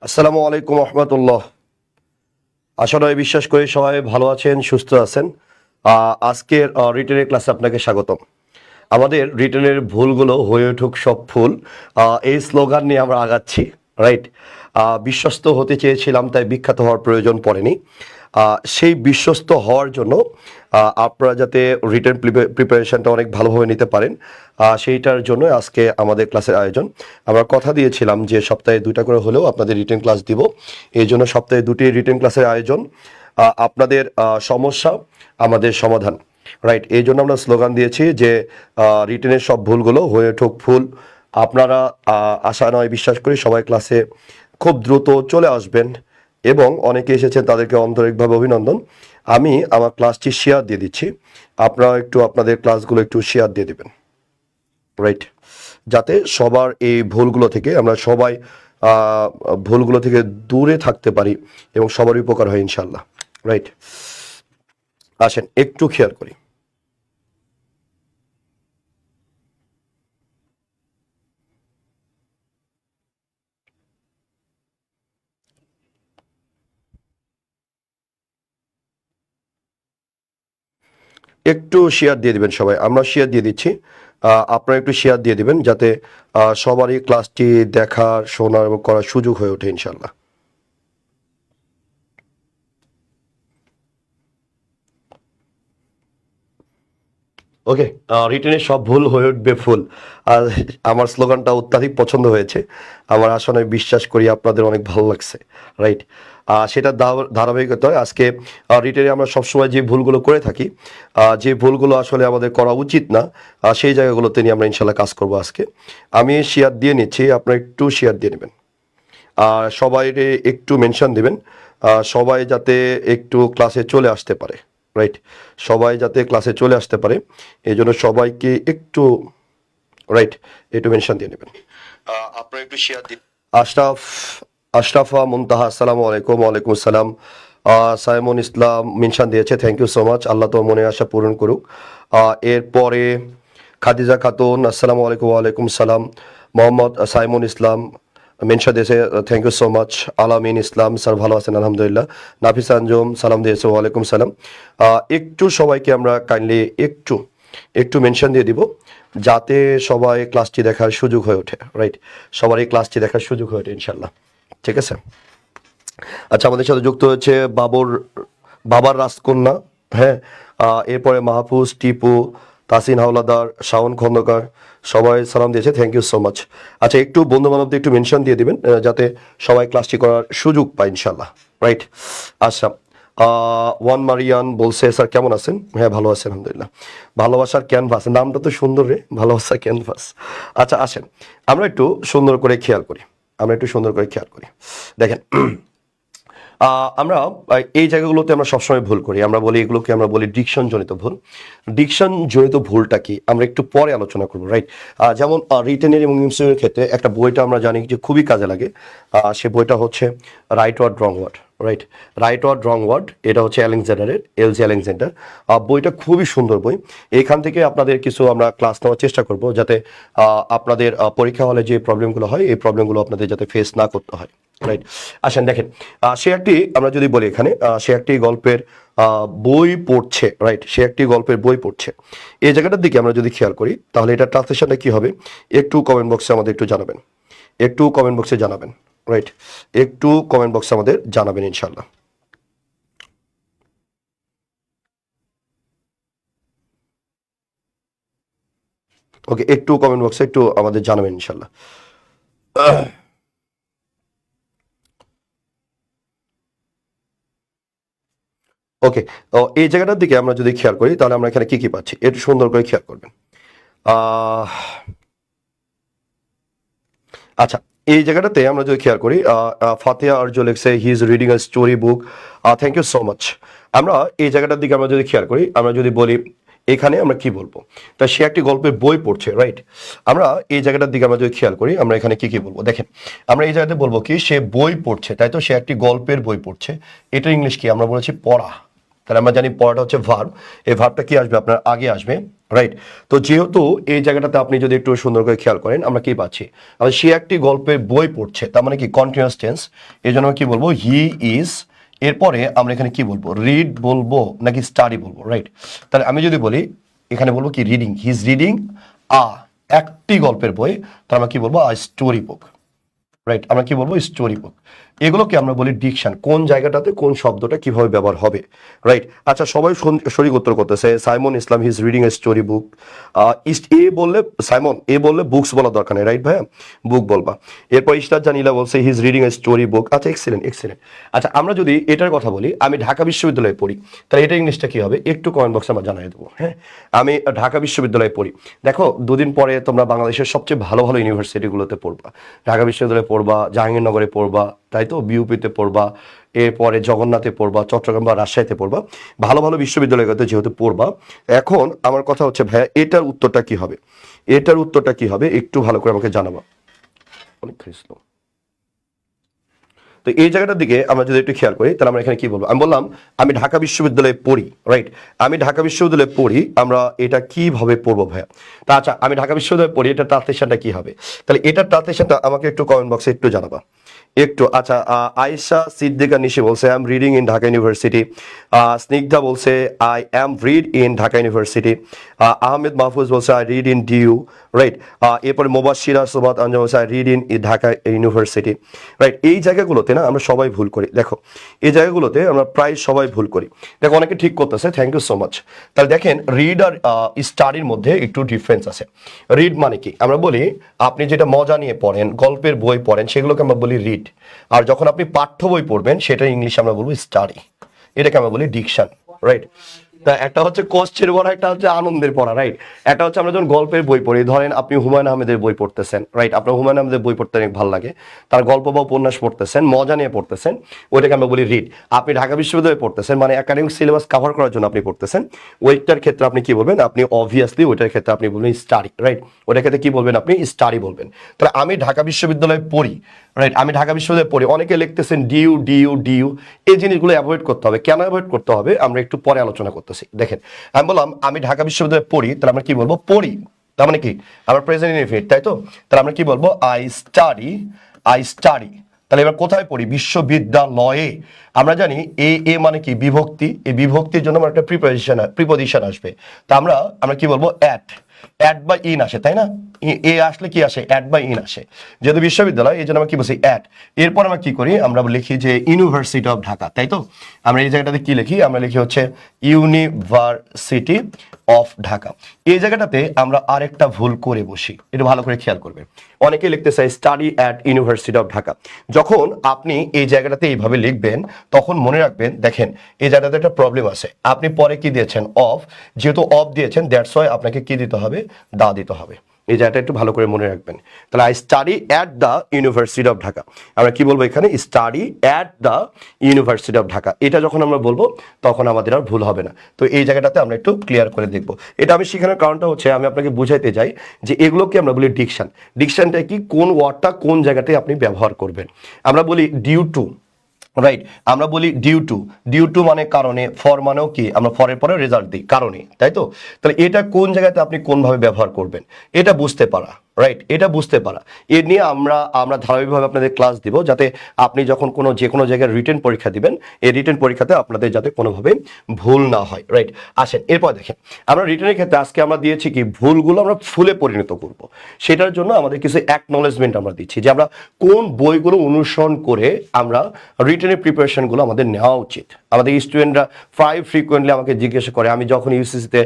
আসসালামু আলাইকুম রহমতুল্লাহ। আশা নয় বিশ্বাস করি সবাই ভালো আছেন, সুস্থ আছেন। আজকের রিটেনের ক্লাসে আপনাকে স্বাগতম। আমাদের রিটেনের ভুলগুলো হয়ে উঠুক সব ফুল, এই স্লোগান নিয়ে আমরা আগাচ্ছি, রাইট। বিশ্বস্ত হতে চেয়েছিলাম, তাই বিখ্যাত হওয়ার প্রয়োজন পড়েনি। সেই বিশ্বস্ত হওয়ার জন্য আপনারা যাতে রিটেন প্রিপারেশনটা অনেক ভালোভাবে নিতে পারেন, সেইটার জন্য আজকে আমাদের ক্লাসের আয়োজন। আমরা কথা দিয়েছিলাম যে সপ্তাহে 2টা করে হলেও আপনাদের রিটেন ক্লাস দিব। এই জন্য সপ্তাহে 2টি রিটেন ক্লাসের আয়োজন। আপনাদের সমস্যা আমাদের সমাধান, রাইট। এই জন্য আমরা স্লোগান দিয়েছি যে রিটেনের সব ভুলগুলো হয়ে ঠোক ফুল। আপনারা আশা নয় বিশ্বাস করি সবাই ক্লাসে খুব দ্রুত চলে আসবেন, এবং অনেকে এসেছেন, তাদেরকে আন্তরিকভাবে অভিনন্দন। আমি আমার ক্লাসটি শেয়ার দিয়ে দিচ্ছি, আপনারা একটু আপনাদের ক্লাসগুলো একটু শেয়ার দিয়ে দেবেন, রাইট, যাতে সবার এই ভুলগুলো থেকে আমরা সবাই ভুলগুলো থেকে দূরে থাকতে পারি এবং সবারই উপকার হয় ইনশাল্লাহ, রাইট। আসেন একটু খেয়াল করি। একটু শেয়ার দিয়ে দিবেন সবাই, আমরা শেয়ার দিয়ে দিচ্ছি, আপনারা একটু শেয়ার দিয়ে দিবেন যাতে সবারই ক্লাসটি দেখার, শোনার এবং করার সুযোগ হয়ে ওঠে ইনশাল্লাহ। ওকে, রিটেনের সব ভুল হয়ে উঠবে ফুল। আর আমার স্লোগানটা অত্যাধিক পছন্দ হয়েছে, আমার আসলে বিশ্বাস করি আপনাদের অনেক ভালো লাগছে, রাইট। সেটা ধারাবাহিকতায় আজকে রিটেনে আমরা সবসময় যে ভুলগুলো করে থাকি, যে ভুলগুলো আসলে আমাদের করা উচিত না, সেই জায়গাগুলোতে নিয়ে আমরা ইনশাল্লাহ কাজ করব আজকে। আমি শেয়ার দিয়ে নিচ্ছি, আপনারা একটু শেয়ার দিয়ে নেবেন, আর সবাই একটু মেনশন দিবেন, সবাই যাতে একটু ক্লাসে চলে আসতে পারে, রাইট। সবাই যাতে ক্লাসে চলে আসতে পারে, এই জন্য সবাইকে একটু, রাইট, একটু মেনশন দিয়ে নেবেন। আপনারা একটু শেয়ার দিন। আশরাফ আশরাফা মুনতাহা, আসসালামু আলাইকুম। ওয়ালাইকুম আসসালাম। সাইমন ইসলাম মেনশন দিয়েছে, থ্যাংক ইউ সো মাচ, আল্লাহ তো মনে আশা পূরণ করুক। এরপরে খাদিজা খাতুন, আসসালামু আলাইকুম। ওয়ালাইকুম সালাম। মোহাম্মদ সাইমন ইসলাম মেনশন দিয়েছে, থ্যাংক ইউ সো মাচ। আলামিন ইসলাম স্যার, ভালো আছেন আলহামদুলিল্লাহ। নাফিস আঞ্জুম সালাম দিয়েছে, ওয়ালাইকুম সালাম। একটু সবাইকে আমরা কাইন্ডলি একটু একটু মেনশন দিয়ে দিব যাতে সবাই ক্লাসটি দেখার সুযোগ হয়ে ওঠে, রাইট। সবার এই ক্লাসটি দেখার সুযোগ হয়ে ওঠে ইনশাল্লাহ, ঠিক আছে। আচ্ছা, আমাদের সাথে যুক্ত হয়েছে বাবার রাজকন্যা, হ্যাঁ। এরপরে মাহফুজ, টিপু, তাসিন হাওলাদার, শাওন খন্দকার, সবাই সালাম দিয়েছে, থ্যাংক ইউ সো মাচ। আচ্ছা, একটু বন্ধু বান্ধবদের একটু মেনশন দিয়ে দিবেন যাতে সবাই ক্লাসটি করার সুযোগ পায় ইনশাল্লাহ, রাইট। আচ্ছা, ওয়ান মারিয়ান বলছে, স্যার কেমন আছেন? হ্যাঁ, ভালো আছেন আলহামদুলিল্লাহ। ভালোবাসার ক্যানভাস, নামটা তো সুন্দর রে, ভালোবাসার ক্যানভাস। আচ্ছা আসেন, আমরা একটু সুন্দর করে খেয়াল করি, দেখেন। আমরা এই জায়গাগুলোতে আমরা সবসময় ভুল করি, আমরা বলি এগুলোকে আমরা বলি ডিকশন জনিত ভুল। ডিকশন জনিত ভুলটা কি আমরা একটু পরে আলোচনা করবো, রাইট। যেমন রিটেনের এবং ইমসিকিউর ক্ষেত্রে একটা বইটা আমরা জানি যে খুবই কাজে লাগে, সে বইটা হচ্ছে রাইট ওয়ার্ড রং ওয়ার্ড, রাইট। রাইট ওয়ার্ড রং ওয়ার্ড, এটা হচ্ছে অ্যালেকজান্ডারের, এলজি অ্যালেকজান্ডার। বইটা খুবই সুন্দর বই। এখান থেকে আপনাদের কিছু আমরা ক্লাস নেওয়ার চেষ্টা করব যাতে আপনাদের পরীক্ষা হলে যে প্রবলেমগুলো হয়, এই প্রবলেমগুলো আপনাদের যাতে ফেস না করতে হয়, রাইট। আসেন দেখেন, সে একটি, আমরা যদি বলি এখানে সে একটি গল্পের বই পড়ছে, রাইট। সে একটি গল্পের বই পড়ছে, এই জায়গাটার দিকে আমরা যদি খেয়াল করি তাহলে এটা ট্রান্সলেশনটা কি হবে, একটু কমেন্ট বক্সে আমাদের একটু জানাবেন, একটু কমেন্ট বক্সে জানাবেন, রাইট। একটু কমেন্ট বক্সে আমাদের জানাবেন ইনশাল্লাহ। ওকে, একটু কমেন্ট বক্সে একটু আমাদের জানাবেন ইনশাল্লাহ। ওকে, তো এই জায়গাটার দিকে আমরা যদি খেয়াল করি তাহলে আমরা এখানে কি কি পাচ্ছি একটু সুন্দর করে খেয়াল করবেন। আচ্ছা, এই জায়গাটাতে আমরা যদি খেয়াল করি, ফাতিয়া আরজু লিখছে he is reading a story book, thank you so much. আমরা এই জায়গাটার দিকে আমরা যদি খেয়াল করি, আমরা যদি বলি এখানে আমরা কি বলবো, তা সে একটি গল্পের বই পড়ছে, রাইট। আমরা এই জায়গাটার দিকে আমরা যদি খেয়াল করি আমরা এখানে কি কি বলবো, দেখেন। আমরা এই জায়গাতে বলবো কি সে বই পড়ছে, তাই তো, সে একটি গল্পের বই পড়ছে। এটা ইংলিশ কি আমরা বলেছি, পড়া, তাহলে আমরা জানি পড়াটা হচ্ছে ভার্ব, এই ভার্বটা কি আসবে আপনার আগে আসবে, রাইট। তো যেহেতু এই জায়গাটাতে আপনি যদি একটু সুন্দর করে খেয়াল করেন আমরা কি পাচ্ছি, আমাদের সে একটি গল্পের বই পড়ছে, তার মানে কি কন্টিনিউয়াস টেন্স, এই জন্য কি বলবো হি ইজ, এরপরে আমরা এখানে কি বলবো রিড বলবো নাকি স্টাডি বলবো, রাইট। তাহলে আমি যদি বলি এখানে বলবো কি রিডিং, হি ইজ রিডিং আ একটি গল্পের বই, তাহলে আমরা কি বলবো আ স্টোরি বুক, রাইট। আমরা কি বলবো স্টোরি বুক। এগুলোকে আমরা বলি ডিকশন, কোন জায়গাটাতে কোন শব্দটা কিভাবে ব্যবহার হবে, রাইট। আচ্ছা সবাই সঠিক উত্তর করতেছে, Saimon Islam he is reading a story book. এ বললে সাইমন, এ বললে বুকস বলার দরকার নেই, রাইট ভাইয়া, বুক বলবা। এরপর ইস্টার জানিলা বলছে হি ইজ রিডিং এ স্টোরি বুক। আচ্ছা এক্সেলেন্ট এক্সেলেন্ট। আচ্ছা আমরা যদি এটার কথা বলি, আমি ঢাকা বিশ্ববিদ্যালয়ে পড়ি, তাহলে এটা ইংলিশটা কি হবে একটু কমেন্ট বক্সে আমরা জানিয়ে দেবো, হ্যাঁ। আমি ঢাকা বিশ্ববিদ্যালয়ে পড়ি, দেখো দুদিন পরে তোমরা বাংলাদেশের সবচেয়ে ভালো ভালো ইউনিভার্সিটিগুলোতে পড়বা, ঢাকা বিশ্ববিদ্যালয়ে পড়বা, জাহাঙ্গীরনগরে পড়বা, তাই তো বিউপিতে পড়বা, এরপরে জগন্নাথে পড়বা, চট্টগ্রাম বা রাজশাহীতে পড়বা, ভালো ভালো বিশ্ববিদ্যালয়গুলোতে যেহেতু পড়বা। এখন আমার কথা হচ্ছে ভাইয়া এটার উত্তরটা কি হবে, এটার উত্তরটা কি হবে একটু ভালো করে আমাকে জানাবা। অনেক স্লো। তো এই জায়গাটার দিকে আমরা যদি একটু খেয়াল করি তাহলে আমরা এখানে কি বলবো, আমি বললাম আমি ঢাকা বিশ্ববিদ্যালয়ে পড়ি, রাইট। আমি ঢাকা বিশ্ববিদ্যালয়ে পড়ি, আমরা এটা কিভাবে পড়বো ভাইয়া। তা আচ্ছা আমি ঢাকা বিশ্ববিদ্যালয়ে পড়ি, এটা ট্রান্সলেশনটা কি হবে, তাহলে এটার ট্রান্সলেশনটা আমাকে একটু কমেন্ট বক্সে একটু জানাবা একটু। আচ্ছা আয়েশা সিদ্দিকা নিশি বলছে I am reading in Dhaka university. Snigdha বলছে I am read in Dhaka university. Ahmed Mahfuz বলছে I read in DU, right. এরপরে মোবাশিরা সোবাত আঞ্জা বলছে I read in Dhaka university, right. এই জায়গাগুলোতে না আমরা সবাই ভুল করি, দেখো এই জায়গাগুলোতে আমরা প্রায় সবাই ভুল করি, দেখো অনেকে ঠিক করতেছে, থ্যাংক ইউ সো মাচ। তাহলে দেখেন রিড আর স্টাডির মধ্যে একটু ডিফারেন্স আছে। রিড মানে কি, আমরা বলি আপনি যেটা মজা নিয়ে পড়েন, গল্পের বই পড়েন, সেগুলোকে আমরা বলি রিড। আর যখন আপনি পাঠ্য বই পড়বেন সেটা ইংলিশে আমরা বলবো স্টাডি, এটাকে আমরা বলি ডিকশন, রাইট। তা একটা হচ্ছে কষ্টের পড়া, একটা হচ্ছে আনন্দের পড়া, রাইট। একটা হচ্ছে আমরা যখন গল্পের বই পড়ি, ধরেন আপনি হুমায়ুন আহমেদের বই পড়তেছেন, রাইট, আপনার হুমায়ুন আহমেদের বই পড়তে অনেক ভালো লাগে, তার গল্প বা উপন্যাস পড়তেছেন, মজা নিয়ে পড়তেছেন, ওইটাকে আমরা বলি রিড। আপনি ঢাকা বিশ্ববিদ্যালয়ে পড়তেছেন, মানে একাডেমিক সিলেবাস কভার করার জন্য আপনি পড়তেছেন, ওইটার ক্ষেত্রে আপনি কি বলবেন, আপনি অবভিয়াসলি ওইটার ক্ষেত্রে আপনি বলবেন স্টাডি, রাইট। ওইটার ক্ষেত্রে কি বলবেন, আপনি স্টাডি বলবেন। তাহলে আমি ঢাকা বিশ্ববিদ্যালয়ে পড়ি, রাইট, আমি ঢাকা বিশ্ববিদ্যালয়ে পড়ি, অনেকে লিখতেছেন ডিউ ডিউ ডিউ, এই জিনিসগুলো অ্যাভয়েড করতে হবে। কেন অ্যাভয়েড করতে হবে আমরা একটু পরে আলোচনা করতেছি। দেখেন আমি বললাম আমি ঢাকা বিশ্ববিদ্যালয়ে পড়ি, তাহলে আমরা কি বলবো পড়ি, তার মানে কি আমার প্রেজেন্ট ইনডিফিনিট, তাই তো। তাহলে আমরা কি বলবো আই স্টাডি, আই স্টাডি। তাহলে এবার কোথায় পড়ি, বিশ্ববিদ্যালয়ে। আমরা জানি এ মানে কি বিভক্তি, এই বিভক্তির জন্য আমার একটা প্রিপোজিশন আসবে, তা আমরা আমরা কি বলবো অ্যাট বা ইন আসে, তাই না। এ আসলে কি আসে, অ্যাট বা ইন আসে, যেহেতু বিশ্ববিদ্যালয় এই জন্য আমরা কি বলছি অ্যাট। এরপর আমরা কি করি, আমরা লিখি যে ইউনিভার্সিটি অফ ঢাকা, তাই তো। আমরা এই জায়গাটাতে কি লিখি, আমরা লিখি হচ্ছে ইউনিভার্সিটি অফ ঢাকা। এই জায়গাটাতে আমরা আরেকটা ভুল করে বসি, এটা ভালো করে খেয়াল করবেন। অনেকে লিখতে চাই study at university of Dhaka. যখন আপনি এই জায়গাটাতে এইভাবে লিখবেন তখন মনে রাখবেন, দেখেন এই জায়গাটাতে একটা প্রবলেম আছে, আপনি পরে কি দিয়েছেন অফ, যেহেতু অফ দিয়েছেন দ্যাটস ওয়াই আপনাকে কি দিতে হবে, দা দিতে হবে। এই জায়গাটা একটু ভালো করে মনে রাখবেন। তাহলে I study at the university of Dhaka, আমরা কি বলবো এখানে study at the university of Dhaka. এটা যখন আমরা বলবো তখন আমাদের আর ভুল হবে না। তো এই জায়গাটাতে আমরা একটু ক্লিয়ার করে দেখবো। এটা আমি শেখানোর কারণটা হচ্ছে আমি আপনাকে বুঝাইতে চাই যে এগুলোকে আমরা বলি ডিকশন। ডিকশনটা কি, কোন ওয়ার্ডটা কোন জায়গাতে আপনি ব্যবহার করবেন। আমরা বলি ডিউ টু, রাইট, আমরা বলি ডিউ টু মানে কারণে, ফর মানেও কি আমরা ফরের পরে রেজাল্ট দিই কারণে, তাই তো। তাহলে এটা কোন জায়গাতে আপনি কোনভাবে ব্যবহার করবেন এটা বুঝতে পারা, রাইট, এটা বুঝতে পারা। এ নিয়ে আমরা ধারাবাহিকভাবে আপনাদের ক্লাস দিব, যাতে আপনি যখন যে কোনো জায়গায় রিটেন পরীক্ষা দিবেন এই রিটেন পরীক্ষাতে আপনাদের যাতে কোনোভাবে ভুল না হয়, রাইট। আসেন এরপর দেখেন আমরা রিটেনের ক্ষেত্রে আজকে আমরা দিয়েছি কি ভুলগুলো আমরা ফুলে পরিণত করব, সেটার জন্য আমাদের কিছু অ্যাকনলেজমেন্ট আমরা দিচ্ছি যে আমরা কোন বইগুলো অনুসরণ করে আমরা রিটেনের প্রিপারেশনগুলো আমাদের নেওয়া উচিত। আমাদের স্টুডেন্টরা প্রায় ফ্রিকোয়েন্টলি আমাকে জিজ্ঞাসা করে, আমি যখন ইউসিসিতে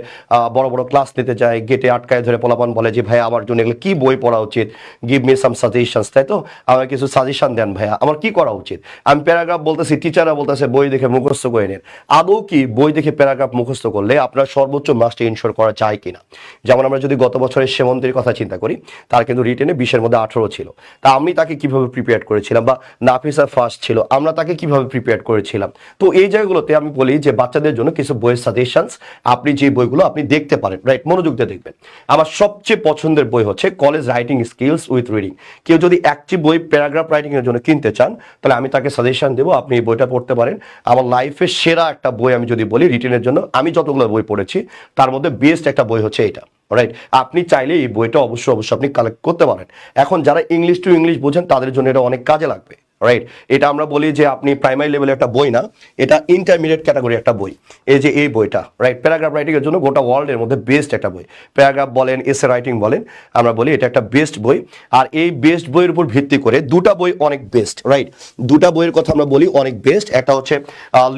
বড় বড় ক্লাস নিতে যাই গেটে আটকায় ধরে পোলাপান বলে যে ভাই আমার জন্য এগুলো কি বই পড়া উচিত, গিভ মি সাম সাজেশনস, তাই তো। আমাকে কিছু সাজেশন দেন ভাইয়া আমার কি করা উচিত। আমি প্যারাগ্রাফ বলতেছি, টিচাররা বলতেছে বই দেখে মুখস্থ করে নেন। আদৌ কি বই দেখে প্যারাগ্রাফ মুখস্থ করলে আপনার সর্বোচ্চ মার্কসটা ইনশোর করা যায় কিনা। যেমন আমরা যদি গত বছরের সেমন্তের কথা চিন্তা করি, তার কিন্তু রিটেনে 20-এর মধ্যে 18 ছিল। তা আমি তাকে কিভাবে প্রিপেয়ার করেছিলাম, বা নাফিসা ফার্স্ট ছিল, আমরা তাকে কিভাবে প্রিপেয়ার করেছিলাম। তো এই জায়গাগুলোতে আমি বলি যে বাচ্চাদের জন্য কিছু বইয়ের সাজেশনস আপনি যে বইগুলো আপনি দেখতে পারেন, রাইট, মনোযোগ দিয়ে দেখবেন। আমার সবচেয়ে পছন্দের বই হচ্ছে college writing skills with reading. কেউ যদি একটি বই প্যারাগ্রাফ রাইটিং এর জন্য কিনতে চান তাহলে আমি তাকে সাজেশন দেবো, আপনি এই বইটা পড়তে পারেন। আমার লাইফের সেরা একটা বই আমি যদি বলি রিটেনের জন্য, আমি যতগুলো বই পড়েছি তার মধ্যে বেস্ট একটা বই হচ্ছে এটা, রাইট। আপনি চাইলে এই বইটা অবশ্যই আপনি কালেক্ট করতে পারেন। এখন যারা ইংলিশ টু ইংলিশ বোঝেন তাদের জন্য এটা অনেক কাজে লাগবে, রাইট। এটা আমরা বলি যে আপনি প্রাইমারি লেভেলের একটা বই না, এটা ইন্টারমিডিয়েট ক্যাটাগরি একটা বই। এই যে এই বইটা, রাইট, প্যারাগ্রাফ রাইটিং এর জন্য গোটা ওয়ার্ল্ডের মধ্যে বেস্ট একটা বই। প্যারাগ্রাফ বলেন, এসে রাইটিং বলেন, আমরা বলি এটা একটা বেস্ট বই। আর এই বেস্ট বইয়ের উপর ভিত্তি করে দুটা বই অনেক বেস্ট, রাইট। দুটা বইয়ের কথা আমরা বলি অনেক বেস্ট। একটা হচ্ছে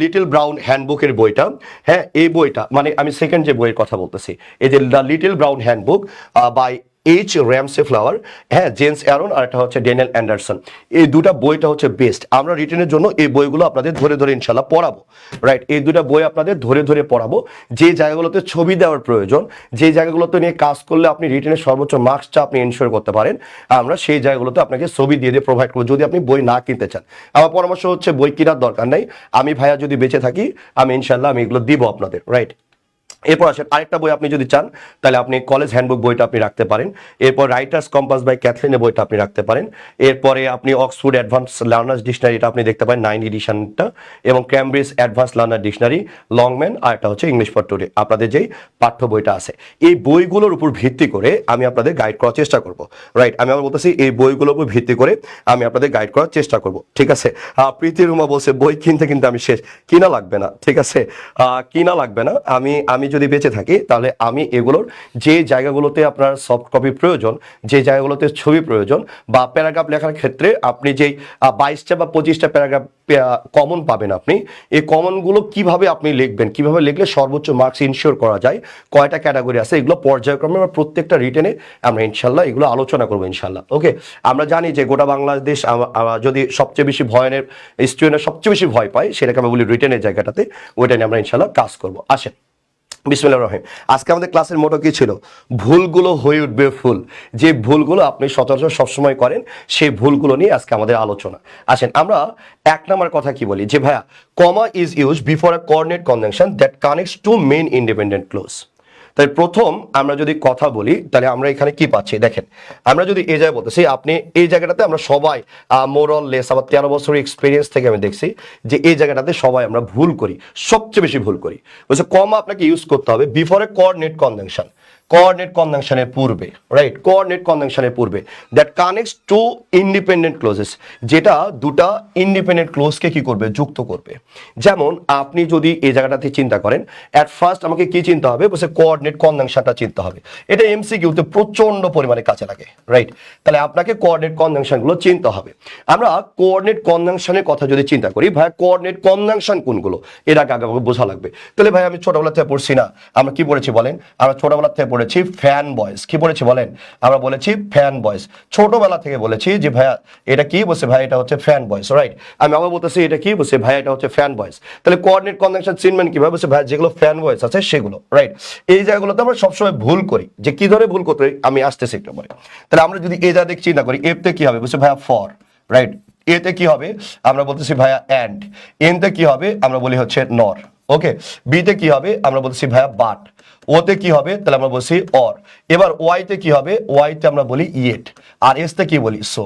লিটল ব্রাউন হ্যান্ডবুকের বইটা, হ্যাঁ এই বইটা মানে আমি সেকেন্ড যে বইয়ের কথা বলতেছি, এই যে the little brown handbook by H Ramsey Flower, হ্যাঁ, জেমস অ্যারন, আর একটা হচ্ছে ড্যানিয়েল অ্যান্ডারসন। এই দুটা বইটা হচ্ছে বেস্ট। আমরা রিটেনের জন্য এই বইগুলো আপনাদের ধরে ধরে ইনশাল্লাহ পড়াবো, রাইট। এই দুটা বই আপনাদের ধরে ধরে পড়াবো। যে জায়গাগুলোতে ছবি দেওয়ার প্রয়োজন, যে জায়গাগুলোতে নিয়ে কাজ করলে আপনি রিটেনের সর্বোচ্চ মার্কসটা আপনি এনশিওর করতে পারেন, আমরা সেই জায়গাগুলোতে আপনাকে ছবি দিয়ে দিয়ে প্রোভাইড করবো যদি আপনি বই না কিনতে চান। আমার পরামর্শ হচ্ছে বই কেনার দরকার নাই, আমি ভাইয়া যদি বেঁচে থাকি আমি ইনশাল্লাহ আমি এগুলো দিব আপনাদের, রাইট। এরপর আসেন আরেকটা বই আপনি যদি চান তাহলে আপনি কলেজ হ্যান্ডবুক বইটা আপনি রাখতে পারেন। এরপর রাইটার্স কম্পাস বাই ক্যাথলিনের বইটা আপনি রাখতে পারেন। এরপরে আপনি অক্সফোর্ড অ্যাডভান্স লার্নার্স ডিকশনারি এটা আপনি দেখতে পারেন 9 এডিশনটা, এবং Cambridge advance learner dictionary Longman, আর একটা হচ্ছে ইংলিশ ফর টুডে আপনাদের যেই পাঠ্য বইটা আছে। এই বইগুলোর উপর ভিত্তি করে আমি আপনাদের গাইড করার চেষ্টা করব, রাইট। আমি আবার বলতেছি এই বইগুলোর উপর ভিত্তি করে আমি আপনাদের গাইড করার চেষ্টা করব, ঠিক আছে। প্রীতি রুমা বলছে বই কিনতে কিন্তু আমি শেষ, কিনা লাগবে না, ঠিক আছে, কিনা লাগবে না। আমি যদি বেঁচে থাকি তাহলে আমি এগুলোর যে জায়গাগুলোতে আপনার সফট কপি প্রয়োজন, যে জায়গাগুলোতে ছবি প্রয়োজন, বা প্যারাগ্রাফ লেখার ক্ষেত্রে আপনি যেই 22টা বা 25টা প্যারাগ্রাফ কমন পাবেন, আপনি এই কমনগুলো কিভাবে আপনি লিখবেন, কিভাবে লিখলে সর্বোচ্চ মার্কস ইনশিওর করা যায়, কয়টা ক্যাটাগরি আছে, এগুলো পর্যায়ক্রমে আমরা প্রত্যেকটা রিটেনে আমরা ইনশাল্লাহ এগুলো আলোচনা করবো ইনশাল্লাহ, ওকে। আমরা জানি যে গোটা বাংলাদেশ যদি সবচেয়ে বেশি ভয়ের স্টুডেন্টরা সবচেয়ে বেশি ভয় পায় সেটাকে আমরা বলি রিটেনের জায়গাটাতে, ওইটা নিয়ে আমরা ইনশাল্লাহ কাজ করবো। আসেন বিসমিল্লাহির রহিম। আজকে আমাদের ক্লাসের মোটো কি ছিল? ভুলগুলো হয়ে উঠবে ফুল। যে ভুলগুলো আপনি সচরাচর সবসময় করেন সেই ভুলগুলো নিয়ে আজকে আমাদের আলোচনা। আসেন আমরা এক নম্বর কথা কি বলি যে ভাইয়া comma is use before a coordinate conjunction that connects two main independent close. তাই প্রথম আমরা যদি কথা বলি তাহলে আমরা এখানে কি পাচ্ছি দেখেন, আমরা যদি এই জায়গায় বলতেছি আপনি এই জায়গাটাতে আমরা সবাই মোরাল লেস আমার 13 বছরের এক্সপিরিয়েন্স থেকে আমি দেখছি যে এই জায়গাটাতে সবাই আমরা ভুল করি, সবচেয়ে বেশি ভুল করি। বলছে কমা আপনাকে ইউজ করতে হবে before a coordinate conjunction, coordinate কনজাংশনের পূর্বে, রাইট, কোঅর্ডিনেট কনজাংশনের পূর্বে that connects two independent clauses, যেটা দুটা ইন্ডিপেন্ডেন্ট ক্লোজকে কি করবে, যুক্ত করবে। যেমন আপনি যদি এই জায়গাটাতে চিন্তা করেন, অ্যাট ফার্স্ট আমাকে কি চিন্তা হবে, বলছে কোঅর্ডিনেট কনজাংশনটা চিন্তা হবে। এটা এমসিকিউতে প্রচন্ড পরিমাণে কাজে লাগে, রাইট। তাহলে আপনাকে কোঅর্ডিনেট কনজাংশনগুলো চিনতে হবে। আমরা কোঅর্ডিনেট কনজাংশনের কথা যদি চিন্তা করি, ভাই কোঅর্ডিনেট কনজাংশন কোনগুলো এর আগে আমাকে বোঝা লাগবে। তাহলে ভাই আমি ছোটবেলা থেকে পড়ছি না, আমরা কি পড়েছি বলেন, আমরা ছোটবেলা থেকে পড়েছি ফ্যান বয়েস। কি পড়েছি বলেন, আমরা বলেছি ফ্যান বয়েস, ছোটবেলা থেকে বলেছি যে ভাইয়া এটা কি, বলছে ভাই এটা হচ্ছে ফ্যান বয়েস, রাইট। আমি আবার বলতেছি এটা কি, বলছে ভাই এটা হচ্ছে ফ্যান বয়েস। তাহলে কোঅর্ডিনেট কনজাংশন চিনবেন কিভাবে, বলছে ভাই যেগুলো ফ্যান বয়েস আছে সেগুলো, রাইট। এই জায়গাগুলোতে আমরা সবসময় ভুল করি, যে কি ধরে ভুল করতে আমি আসতেছি একটু পরে। তাহলে আমরা যদি এই জায়গা চিন্তা করি, এফতে কি হবে, বলছে ভাইয়া ফর, রাইট। এতে কি হবে, আমরা বলতেছি ভাইয়া অ্যান্ড। এনতে কি হবে, আমরা বলি হচ্ছে নর, ওকে। বিতে কি হবে, আমরা বলতেছি ভাইয়া বাট। ওতে কি হবে, তাহলে আমরা বলছি অর। এবার ওয়াইতে কি হবে, ওয়াইতে আমরা বলি ইয়েট। আর এসতে কি বলি সো।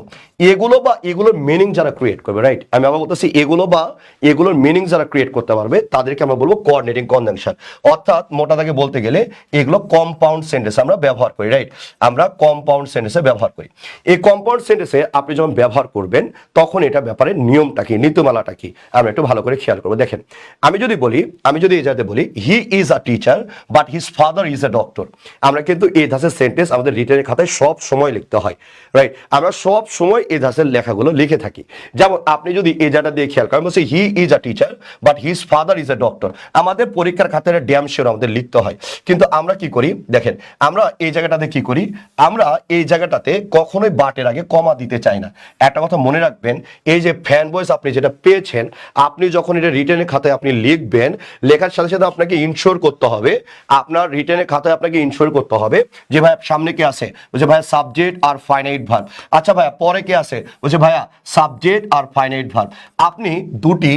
এগুলো বা এগুলোর মিনিং যারা ক্রিয়েট করবে, রাইট, আমি আবার বলতেছি এগুলো বা এগুলোর মিনিং যারা ক্রিয়েট করতে পারবে তাদেরকে আমরা বলবো কোঅর্ডিনেটিং কনজাংশন। অর্থাৎ মোটা দাগে বলতে গেলে এগুলো কম্পাউন্ড সেন্টেন্স আমরা ব্যবহার করি, রাইট। আমরা কম্পাউন্ড সেন্টেন্সে ব্যবহার করি। এই কম্পাউন্ড সেন্টেন্সে আপনি যখন ব্যবহার করবেন তখন এটা ব্যাপারে নিয়মটা কি, নীতিমালাটা কি, আমরা একটু ভালো করে খেয়াল করবো। দেখেন আমি যদি এই জায়গাতে বলি he is a teacher but his father is a doctor, আমরা কিন্তু এই ধাঁচের সেন্টেন্স আমাদের রিটেনের খাতায় সব সময় লিখতে হয়, রাইট। আমরা সব সময় এই ধাঁচের লেখাগুলো লিখে থাকি। যেমন আপনি যদি এই জায়গাটা দিয়ে খেয়াল করেন, বলছি he is a teacher but his father is a doctor, আমাদের পরীক্ষার খাতায় ড্যাম শিওর আমাদের লিখতে হয়। কিন্তু আমরা কি করি দেখেন, আমরা এই জায়গাটাতে কি করি, আমরা এই জায়গাটাতে কখনোই বাটের আগে কমা দিতে চাই না। একটা কথা মনে রাখবেন, এই যে ফ্যান বয়েস আপনি যেটা পেয়েছেন, আপনি যখন এটা রিটেনের খাতায় আপনি লিখবেন লেখার সাথে সাথে আপনাকে ইনশোর করতে হবে, আপনার রিটেনের খাতায় আপনাকে ইনশোর করতে হবে যে ভাইয়া সামনে কে আছে, বলছে ভাইয়া সাবজেক্ট আর ফাইনাইট ভার্ব। আচ্ছা ভাইয়া পরে কে আছে, বলছে ভাইয়া সাবজেক্ট আর ফাইনাইট ভার্ব। আপনি দুটি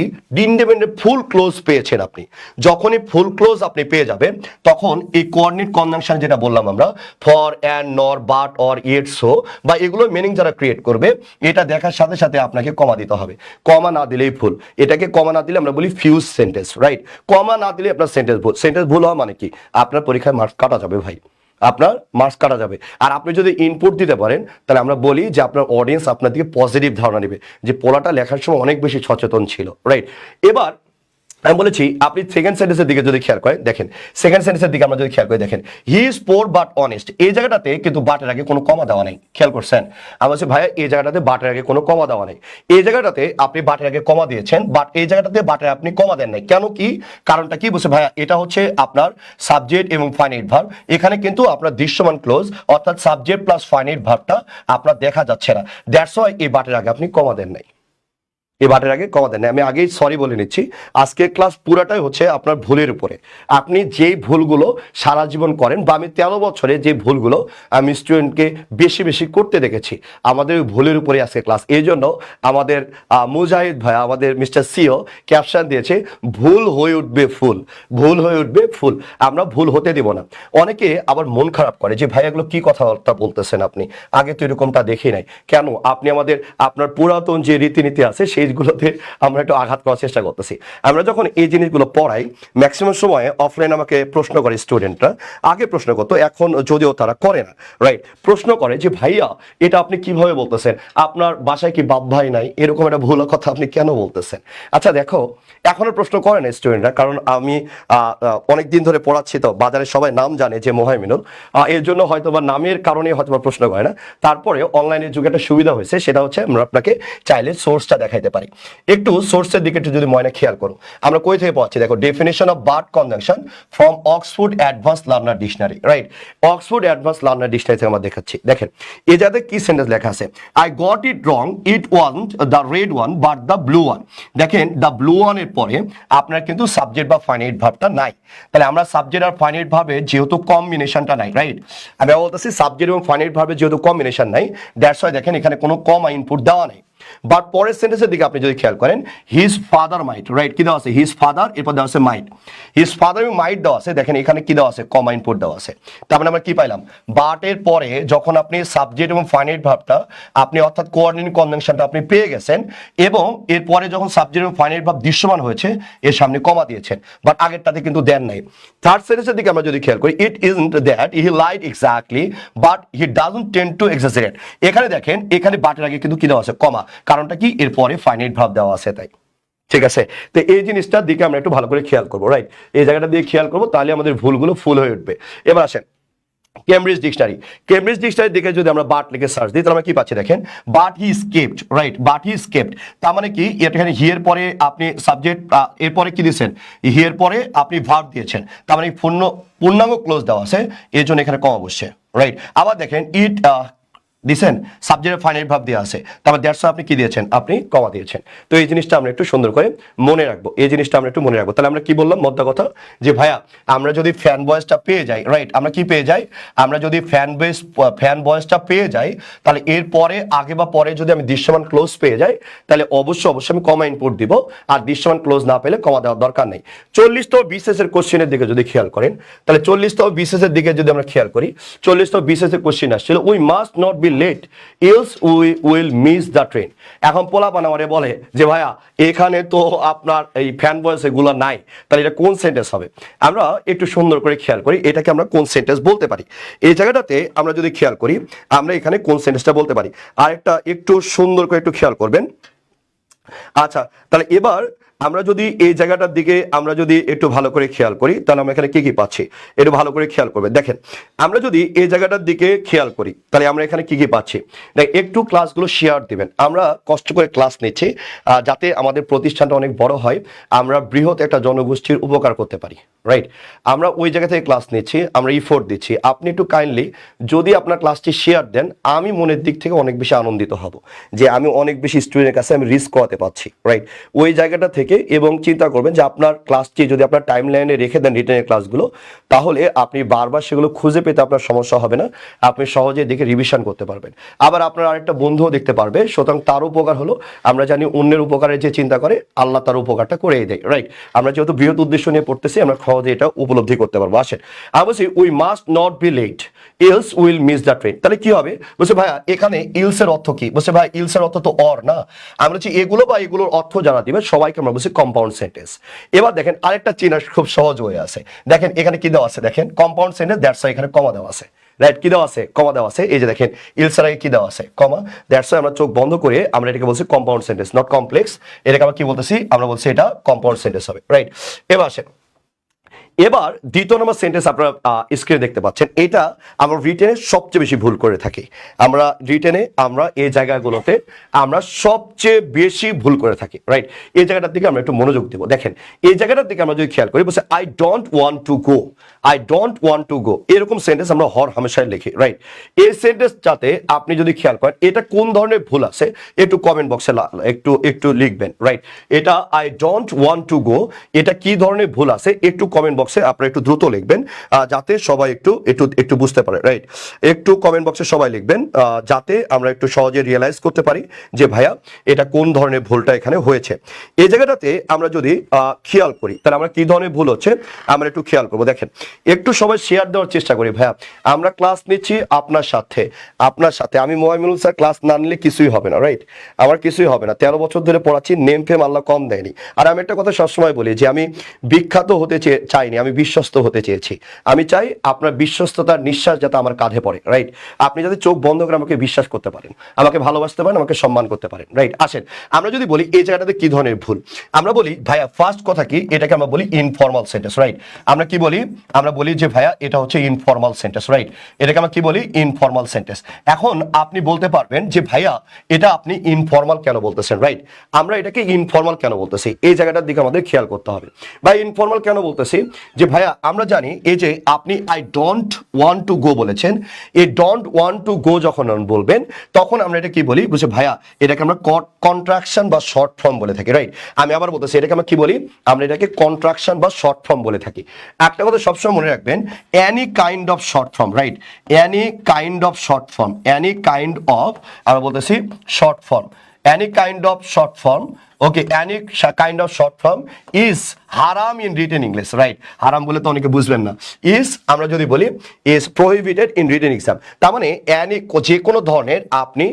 ইন্ডিপেন্ডেন্ট ফুল ক্লোজ পেয়েছেন। আপনি যখনই ফুল ক্লোজ আপনি পেয়ে যাবেন তখন এই কোঅর্ডিনেট কনজাংশন যেটা বললাম আমরা, ফর, অ্যান্ড, নর, বাট, অর, ইয়েট, সো বা এগুলো মিনিং যারা ক্রিয়েট করবে এটা দেখার সাথে সাথে আপনাকে কমা দিতে হবে। কমা না দিলেই ভুল। এটাকে কমা না দিলে আমরা বলি ফিউজ সেন্টেন্স, রাইট? কমা না দিলে আপনার সেন্টেন্স ভুল। সেন্টেন্স ভুল হওয়া মানে কি, আপনার পরীক্ষায় মার্কস কাটা যাবে ভাই, আপনার মার্কস কাটা যাবে। আর আপনি যদি ইনপুট দিতে পারেন তাহলে আমরা বলি যে আপনার অডিয়েন্স আপনার দিকে পজিটিভ ধারণা নেবে যে পোলাটা লেখার সময় অনেক বেশি সচেতন ছিল, রাইট? এবার আমি বলেছি আপনি সেকেন্ড সেন্টেন্সের দিকে যদি খেয়াল করেন, দেখেন সেকেন্ড সেন্টেন্সের দিকে আমরা যদি খেয়াল করে দেখেন, হি ইজ পোর বাট অনেস্ট, এই জায়গাটাতে কিন্তু বাটের আগে কোনো কমা দেওয়া নেই। খেয়াল করছেন? আমি বলছি ভাইয়া এই জায়গাটাতে বাটের আগে কোনো কমা দেওয়া নেই। এই জায়গাটাতে আপনি বাটের আগে কমা দিয়েছেন, বাট এই জায়গাটাতে বাটের আপনি কমা দেন নাই। কেন কি কারণটা কি? বলছে ভাইয়া এটা হচ্ছে আপনার সাবজেক্ট এবং ফাইনাইট ভার্ব, এখানে কিন্তু আপনার দৃশ্যমান ক্লোজ অর্থাৎ সাবজেক্ট প্লাস ফাইনাইট ভার্বটা আপনার দেখা যাচ্ছে না, দ্যাটস ওয়াই এই বাটের আগে আপনি কমা দেন নাই। এই বাটের আগে কমা দেন না। আমি আগেই সরি বলে নিচ্ছি, আজকের ক্লাস পুরাটাই হচ্ছে আপনার ভুলের উপরে। আপনি যেই ভুলগুলো সারা জীবন করেন বা আমি 13 বছরে যে ভুলগুলো আমি স্টুডেন্টকে বেশি বেশি করতে দেখেছি, আমাদের ওই ভুলের উপরে আজকে ক্লাস। এই জন্য আমাদের মুজাহিদ ভাই, আমাদের মিস্টার সিও ক্যাপশন দিয়েছে ভুল হয়ে উঠবে ফুল, ভুল হয়ে উঠবে ফুল। আমরা ভুল হতে দেব না। অনেকে আবার মন খারাপ করে যে ভাই এগুলো কি কথাবার্তা বলতেছেন আপনি, আগে তো এরকমটা দেখি নাই। কেন? আপনি আপনার পুরাতন যে রীতিনীতি আছে সেইগুলোতে আমরা একটু আঘাত করার চেষ্টা করতেছি। আমরা যখন এই জিনিসগুলো পড়াই ম্যাক্সিমাম সময় অফলাইন আমাকে প্রশ্ন করে স্টুডেন্টরা, আগে প্রশ্ন করতো এখন যদিও তারা করে না, রাইট? প্রশ্ন করে যে ভাইয়া এটা আপনি কিভাবে বলতেছেন, আপনার বাসায় কি বাপ ভাই নাই, এরকম একটা ভুল কথা আপনি কেন বলতেছেন? আচ্ছা দেখো, এখনো প্রশ্ন করে না স্টুডেন্টরা, কারণ আমি অনেকদিন ধরে পড়াচ্ছি তো বাজারে সবাই নাম জানে যে মোহাইমিনুল, এর জন্য হয়তো বা নামের কারণে হয়তো বা প্রশ্ন করে না। তারপরে অনলাইনের যুগে একটা সুবিধা হয়েছে, সেটা হচ্ছে আমরা আপনাকে চাইলে সোর্সটা দেখাইতে পারি। একটু সোর্সের দিকে একটু যদি ময়না খেয়াল করো, আমরা কই থেকে পড়াচ্ছি দেখো, definition of bird conjunction from Oxford advance learner dictionary, right? Oxford advance learner dictionary থেকে আমরা দেখাচ্ছি। দেখেন এই যাতে কি সেন্টেন্স লেখা আছে, I got it wrong, it want the red one but the blue one. দেখেন দ্য ব্লু ওয়ানের পরে আপনার কিন্তু সাবজেক্ট বা ফাইনাইট ভার্বটা নাই। তাহলে আমরা সাবজেক্ট আর ফাইনাইট ভার্বে যেহেতু কম্বিনেশনটা নাই, রাইট? আমি বলতেছি সাবজেক্ট এবং ফাইনাইট ভার্বে যেহেতু কম্বিনেশন নাই, দ্যাটস ওয়াই দেখেন এখানে কোনো কমা ইনপুট দেওয়া নাই। বাট পরের সেন্টেন্সের দিকে আপনি যদি খেয়াল করেন, হিজ ফাদার মাইট, রাইট? কি দেওয়া আছে? হিজ ফাদার, এরপর দেওয়া আছে মাইট। হিজ ফাদার এবং মাইট দেওয়া আছে, দেখেন এখানে কি দেওয়া আছে? কমা ইনপুট দেওয়া আছে। তার মানে আমরা কি পাইলাম? বাটের পরে যখন আপনি সাবজেক্ট এবং ফাইনাইট ভার্বটা আপনি অর্থাৎ কোঅর্ডিনেট কনজাংশনটা আপনি পেয়ে গেছেন এবং এরপরে যখন সাবজেক্ট এবং ফাইনাইট ভার্ব দৃশ্যমান হয়েছে এর সামনে কমা দিয়েছেন, বাট আগেরটাতে কিন্তু দেন নাই। থার্ড সেন্টেন্সের দিকে আমরা যদি খেয়াল করি, it isn't that he lied exactly but he doesn't tend to exaggerate. এখানে দেখেন এখানে বাটের আগে কিন্তু কি দেওয়া আছে? কমা। কারণটা কি? এরপরে ফাইনাইট ভার্ব দেওয়া আছে তাই। ঠিক আছে, তো এই জিনিসটার দিকে আমরা একটু ভালো করে খেয়াল করবো, রাইট? এই জায়গাটা দিয়ে খেয়াল করবো, তাহলে আমাদের ভুলগুলো ফুল হয়ে উঠবে। এবার আসেন কেমব্রিজ ডিকশনারি। কেমব্রিজ ডিকশনারির দিকে যদি আমরা বাট লিখে সার্চ দিই তাহলে আমরা কি পাচ্ছি? দেখেন but he escaped, right? But he escaped তার মানে কি? এখানে হি এর পরে আপনি সাবজেক্ট, এরপরে কি দিয়েছেন? হি এর পরে আপনি ভার্ব দিয়েছেন, তার মানে পূর্ণাঙ্গ ক্লোজ দেওয়া আছে, এর জন্য এখানে কমা বসছে, রাইট? আবার দেখেন ইট দিছেন, সাবজেক্টের ফাইনাইট ভার্ব দেওয়া আছে, তারপর দ্যাটস আপনি কি দিয়েছেন? আপনি কমা দিয়েছেন। তো এই জিনিসটা আমরা একটু সুন্দর করে মনে রাখবো, এই জিনিসটা আমরা একটু মনে রাখবো। তাহলে আমরা কি বললাম মোদ্দা কথা, যে ভাইয়া আমরা যদি ফ্যান বয়েসটা পেয়ে যাই, রাইট? আমরা কি পেয়ে যাই? আমরা যদি ফ্যান বয়েসটা পেয়ে যাই তাহলে এর পরে আগে বা পরে যদি আমি দৃশ্যমান ক্লোজ পেয়ে যাই তাহলে অবশ্যই আমি কমা ইনপুট দিব, আর দৃশ্যমান ক্লোজ না পেলে কমা দেওয়ার দরকার নেই। 40তম বিসিএস এর কোশ্চেনের দিকে যদি খেয়াল করেন, তাহলে 40তম বিসিএস এর দিকে যদি আমরা খেয়াল করি, 40তম বিসিএস এর কোশ্চেন আসছিল, we must not be late else we will miss the train। এখন পোলাপান আমারে বলে যে ভাইয়া এখানে তো আপনার এই ফ্যান ভয়েস এগুলো নাই, তাহলে এটা কোন সেন্টেন্স হবে? আমরা একটু সুন্দর করে খেয়াল করি এটাকে আমরা কোন সেন্টেন্স বলতে পারি। এই জায়গাটাতে আমরা যদি খেয়াল করি আমরা এখানে কোন সেন্টেন্সটা বলতে পারি, আর একটা একটু সুন্দর করে একটু খেয়াল করবেন। আচ্ছা তাহলে এবার আমরা যদি এই জায়গাটার দিকে আমরা যদি একটু ভালো করে খেয়াল করি তাহলে আমরা এখানে কি কি পাচ্ছি একটু ভালো করে খেয়াল করবেন। দেখেন আমরা যদি এই জায়গাটার দিকে খেয়াল করি তাহলে আমরা এখানে কি কি পাচ্ছি, একটু ক্লাসগুলো শেয়ার দিবেন। আমরা কষ্ট করে ক্লাস নিচ্ছি যাতে আমাদের প্রতিষ্ঠানটা অনেক বড় হয়, আমরা বৃহৎ একটা জনগোষ্ঠীর উপকার করতে পারি, রাইট? আমরা ওই জায়গা থেকে ক্লাস নিচ্ছি, আমরা ইফোর্ট দিচ্ছি। আপনি একটু কাইন্ডলি যদি আপনার ক্লাসটি শেয়ার দেন, আমি মনের দিক থেকে অনেক বেশি আনন্দিত হব যে আমি অনেক বেশি স্টুডেন্টের কাছে আমি রিস্ক করাতে পারছি, রাইট? ওই জায়গাটা থেকে থেকে এবং চিন্তা করবেন যে আপনার ক্লাসটি যদি আপনার টাইম লাইনে রেখে দেন রিটেনের ক্লাসগুলো, তাহলে আপনি বারবার সেগুলো খুঁজে পেতে আপনার সমস্যা হবে না, আপনি সহজে দেখে রিভিশন করতে পারবেন। আবার আপনার আরেকটা বন্ধুও দেখতে পারবে, সুতরাং তার উপকার হলো, আমরা জানি অন্যের উপকারের যে চিন্তা করে আল্লাহ তার উপকারটা করেই দেয়, রাইট? আমরা যেহেতু বৃহৎ উদ্দেশ্য নিয়ে পড়তেছি, আমরা সহজে এটা উপলব্ধি করতে পারবো। আসেন, আমি বলছি we must not be late else will miss the train. তাহলে কি হবে? বলছে ভাইয়া এখানে ইলসের অর্থ কি? বলছে ভাই ইলসের অর্থ তো অর না, আমরা বলছি এগুলো বা এগুলোর অর্থ যারা দিবে সবাইকে আমরা বলছি কম্পাউন্ড সেন্টেন্স। এবার দেখেন আরেকটা চেনার খুব সহজ হয়ে আছে, দেখেন এখানে কি দেওয়া আছে, দেখেন কম্পাউন্ড সেন্টেন্স, দ্যাটস ওয়াই এখানে কমা দেওয়া আছে, রাইট? কি দেওয়া আছে? কমা দেওয়া আছে। এই যে দেখেন ইলসের আগে কি দেওয়া আছে? কমা। দ্যাটস ওয়াই আমরা চোখ বন্ধ করে আমরা এটাকে বলছি কম্পাউন্ড সেন্টেন্স, নট কমপ্লেক্স। এটাকে আমরা কি বলতেছি? আমরা বলছি এটা কম্পাউন্ড সেন্টেন্স হবে, রাইট? এবার আসেন, এবার দ্বিতীয় নম্বর সেন্টেন্স আপনারা স্ক্রিনে দেখতে পাচ্ছেন, এটা আমরা রিটেনে সবচেয়ে বেশি ভুল করে থাকি। আমরা রিটেনে আমরা এই জায়গাগুলোতে আমরা সবচেয়ে বেশি ভুল করে থাকি, রাইট? এই জায়গাটার দিকে আমরা একটু মনোযোগ দেবো। দেখেন এই জায়গাটার দিকে আমরা যদি খেয়াল করি, বলছে I don't want to go, I don't want to go, এরকম সেন্টেন্স আমরা হর হামেশাই লিখি, রাইট? এই সেন্টেন্সটাতে আপনি যদি খেয়াল করেন এটা কোন ধরনের ভুল আছে একটু কমেন্ট বক্সে একটু লিখবেন, রাইট? এটা I don't want to go, এটা কি ধরনের ভুল আছে একটু কমেন্ট বক্সে আপনারা একটু দ্রুত লিখবেন, যাতে সবাই একটু একটু একটু বুঝতে পারে, রাইট? একটু কমেন্ট বক্সে সবাই লিখবেন, যাতে আমরা একটু সহজে রিয়েলাইজ করতে পারি যে ভাইয়া এটা কোন ধরনের ভুলটা এখানে হয়েছে। এই জায়গাটাতে আমরা যদি খেয়াল করি তাহলে আমরা কি ধরনের ভুল হচ্ছে আমরা একটু খেয়াল করবো। দেখেন একটু সবাই শেয়ার দেওয়ার চেষ্টা করি। ভাইয়া আমরা ক্লাস নিচ্ছি আপনার সাথে, আমি মোহাম্মদুল স্যার ক্লাস না নিলে কিছুই হবে না, রাইট? আমার কিছুই হবে না, 13 বছর ধরে পড়াচ্ছি, নেম ফেম আল্লাহ কম দেয়নি। আর আমি একটা কথা সবসময় বলি যে আমি বিখ্যাত হতে চাইনি, আমি বিশ্বস্ত হতে চেয়েছি। আমি চাই আপনার বিশ্বস্ততার নিঃশ্বাস যাতে আমার কাঁধে পড়ে, রাইট? আপনি যাতে চোখ বন্ধ করে আমাকে বিশ্বাস করতে পারেন, আমাকে ভালোবাসতে পারেন, আমাকে সম্মান করতে পারেন, রাইট? আসেন আমরা যদি বলি এই জায়গাটাতে কি ধরনের ভুল, আমরা বলি ভাইয়া ফার্স্ট কথা কি, এটাকে আমরা বলি ইনফর্মাল সেন্টেন্স, রাইট? আমরা কি বলি? আমরা বলি যে ভাইয়া এটা হচ্ছে ইনফর্মাল সেন্টেন্স, রাইট? এটাকে আমরা কি বলি? Informal sentence. এখন আপনি বলতে পারবেন যে ভাইয়া এটা আপনি ইনফর্মাল কেন বলতেছেন, রাইট? আমরা এটাকে ইনফর্মাল কেন বলতেছি এই জায়গাটার দিকে আমাদের খেয়াল করতে হবে। ভাই ইনফর্মাল কেন বলতেছি যে ভাইয়া আমরা জানি এই যে আপনি I don't want to go বলেছেন, এই ডোন্ট ওয়ান্ট টু গো যখন বলবেন তখন আমরা এটা কি বলি? বুঝে ভাইয়া এটাকে আমরা কন্ট্রাকশন বা শর্ট ফর্ম বলে থাকি, রাইট? আমি আবার বলতেছি এটাকে আমরা কি বলি? আমরা এটাকে কন্ট্রাকশন বা শর্ট ফর্ম বলে থাকি। একটা কথা সবসময় মনে রাখবেন, any kind of short form, right? Any kind of short form, any kind of, আমরা বলতেছি short form, any kind of short form, okay, any kind of short form is হারাম ইন রিটেন ইংলিশ, রাইট? হারাম বলে তো অনেকে বুঝবেন না। Is আমরা যদি বলি is prohibited in written exam, তার মানে এনি যে কোনো ধরনের আপনি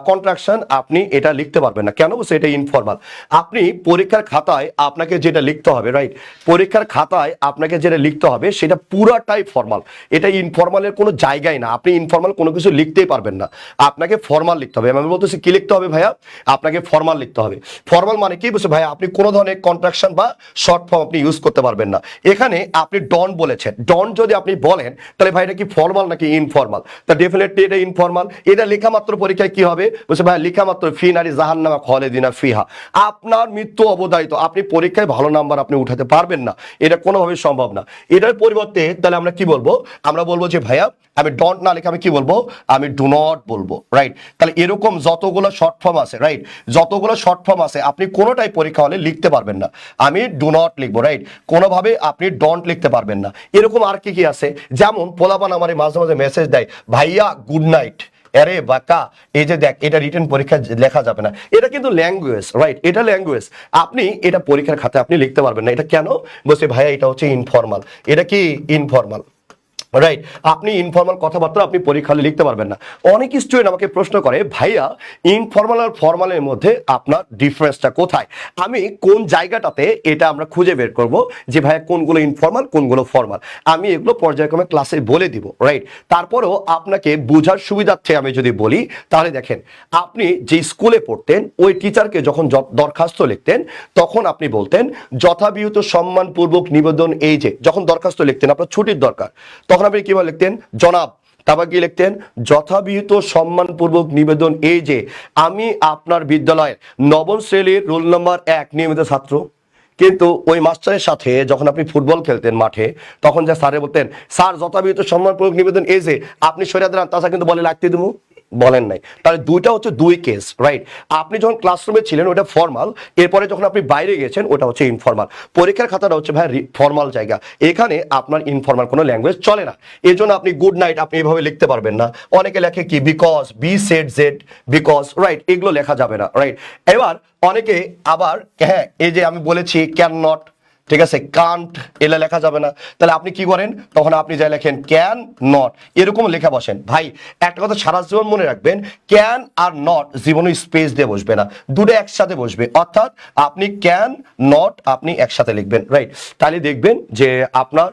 কন্ট্রাকশন আপনি এটা লিখতে পারবেন না। কেন? সেটা ইনফর্মাল। আপনি পরীক্ষার খাতায় আপনাকে যেটা লিখতে হবে, রাইট? পরীক্ষার খাতায় আপনাকে যেটা লিখতে হবে সেটা পুরাটাই ফর্মাল, এটা ইনফর্মালের কোনো জায়গায় না। আপনি ইনফর্মাল কোনো কিছু লিখতেই পারবেন না, আপনাকে ফর্মাল লিখতে হবে। আমি বলতেছি কি লিখতে হবে ভাইয়া? আপনাকে ফর্মাল লিখতে হবে। ফর্মাল মানে কি? বলছে ভাইয়া আপনি কোনো ধরনের কন্ট্রাকশন বা শর্ট ফর্ম আপনি ইউজ করতে পারবেন না। এখানে আপনি ডন বলেছেন, ডন যদি আপনি বলেন তাহলে ভাই এটা কি ফর্মাল নাকি ইনফর্মাল? তা ডেফিনেটলি এটা ইনফর্মাল। এটা লেখা মাত্র পরীক্ষায় কি হবে? বলছে ভাই লেখা মাত্র ফি নারী জাহান্নামা খালিদিনা ফিহা, আপনার মৃত্যু অবধারিত, আপনি পরীক্ষায় ভালো নাম্বার আপনি উঠাতে পারবেন না, এটা কোনোভাবে সম্ভব না। এটার পরিবর্তে তাহলে আমরা কি বলবো? আমরা বলবো যে ভাইয়া আমি ডন্ট না লিখে আমি কি বলবো? আমি ডু নট বলবো, রাইট? তাহলে এরকম যতগুলো শর্ট ফর্ম আছে, রাইট? যতগুলো শর্ট ফর্ম আছে আপনি কোনোটাই পরীক্ষা হলে লিখতে পারবেন না। আমি ডু নট লিখবো, রাইট? কোনোভাবে আপনি ডন্ট লিখতে পারবেন না। এরকম আর কি কি আছে? যেমন পোলাপান আমার মাঝে মাঝে মেসেজ দেয়, ভাইয়া গুড নাইট, আরে বাকা এই যে দেখ এটা রিটেন পরীক্ষা লেখা যাবে না। এটা কিন্তু ল্যাঙ্গুয়েজ, রাইট? এটা ল্যাঙ্গুয়েজ, আপনি এটা পরীক্ষার খাতে আপনি লিখতে পারবেন না। এটা কেন? বলছে ভাইয়া এটা হচ্ছে ইনফর্মাল। এটা কি ইনফর্মাল, রাইট? আপনি ইনফর্মাল কথাবার্তা আপনি পরীক্ষা লিখতে পারবেন না। অনেক স্টুডেন্ট আমাকে প্রশ্ন করে, ভাইয়া ইনফর্মাল আর ফর্মালের মধ্যে আপনার ডিফারেন্সটা কোথায়? আমি কোন জায়গাটাতে এটা আমরা খুঁজে বের করব যে ভাইয়া কোনগুলো ইনফর্মাল কোনগুলো ফর্মাল, আমি এগুলো পর্যায়ক্রমে ক্লাসে বলে দিব, রাইট? তারপরেও আপনাকে বোঝার সুবিধার্থে আমি যদি বলি তাহলে দেখেন, আপনি যে স্কুলে পড়তেন ওই টিচারকে যখন দরখাস্ত লিখতেন তখন আপনি বলতেন যথাবিহিত সম্মানপূর্বক নিবেদন, এই যে যখন দরখাস্ত লিখতেন আপনার ছুটির দরকার তখন আপনি কিভাবে লিখতেন? জনাব। তারপর কি লিখতেন? যথাবিহিত সম্মানপূর্বক নিবেদন, এই যে আমি আপনার বিদ্যালয়ের নবম শ্রেণীর রোল নম্বর 1 নিয়মিত ছাত্র। কিন্তু ওই মাস্টারের সাথে যখন আপনি ফুটবল খেলতেন মাঠে তখন যা স্যারে বলতেন, স্যার যথাবিহিত সম্মানপূর্বক নিবেদন, এই যে আপনি সরিয়ে দেন, তাছাড়া কিন্তু বলে লাগতে দেবো, বলেন নাই, তাহলে দুইটা হচ্ছে দুই কেস, রাইট? আপনি যখন ক্লাসরুমে ছিলেন ওটা ফর্মাল, এরপরে যখন আপনি বাইরে গেছেন ওটা হচ্ছে ইনফর্মাল। পরীক্ষার খাতাটা হচ্ছে ভাই ফর্মাল জায়গা, এখানে আপনার ইনফর্মাল কোনো ল্যাঙ্গুয়েজ চলে না। এই জন্য আপনি গুড নাইট আপনি এভাবে লিখতে পারবেন না। অনেকে লেখে কি because, B shed Z, because, right? এগুলো লেখা যাবে না, রাইট? এবার অনেকে আবার হ্যাঁ এই যে আমি বলেছি ক্যান নট, ঠিক আছে, কান্ট, এলা লেখা যাবে না। তাহলে আপনি কি করেন, তখন আপনি যাই লেখেন ক্যান নট, এরকম লেখা বসেন। ভাই একটা কথা সারা জীবন মনে রাখবেন, ক্যান আর নট জীবনে স্পেস দিয়ে বসবে না, দুটো একসাথে বসবে। অর্থাৎ আপনি ক্যান নট আপনি একসাথে লিখবেন, রাইট? তাহলে দেখবেন যে আপনার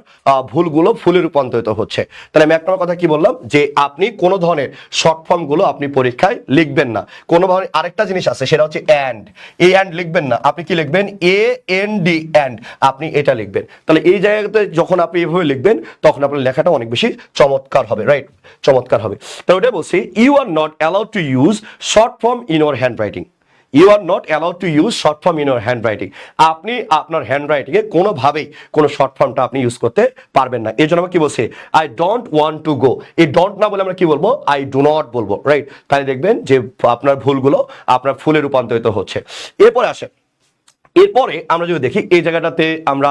ভুলগুলো ফুলে রূপান্তরিত হচ্ছে। তাহলে আমি এক নম্বর কথা কি বললাম, যে আপনি কোনো ধরনের শর্ট ফর্ম গুলো আপনি পরীক্ষায় লিখবেন না। কোনো ধরনের আরেকটা জিনিস আছে সেটা হচ্ছে অ্যান্ড, এই অ্যান্ড লিখবেন না, আপনি কি লিখবেন AND, অ্যান্ড আপনি এটা লিখবেন। তাহলে এই জায়গাতে যখন আপনি এভাবে লিখবেন তখন আপনার লেখাটা অনেক বেশি চমৎকার হবে, রাইট? চমৎকার হবে। তো ওটা বলছি, you are not allowed to use short form in your hand writing. You are not allowed to use short form in your hand writing. আপনি আপনার হ্যান্ড রাইটিংয়ে কোনোভাবেই কোনো শর্ট ফর্মটা আপনি ইউজ করতে পারবেন না। এই জন্য আমরা কি বলছি, I don't want to go, এই ডোন্ট না বলে আমরা কি বলবো, আই ডু নট বলবো, রাইট? তাহলে দেখবেন যে আপনার ভুলগুলো আপনার ফুলে রূপান্তরিত হচ্ছে। এরপরে আসে, এরপরে আমরা যদি দেখি এই জায়গাটাতে আমরা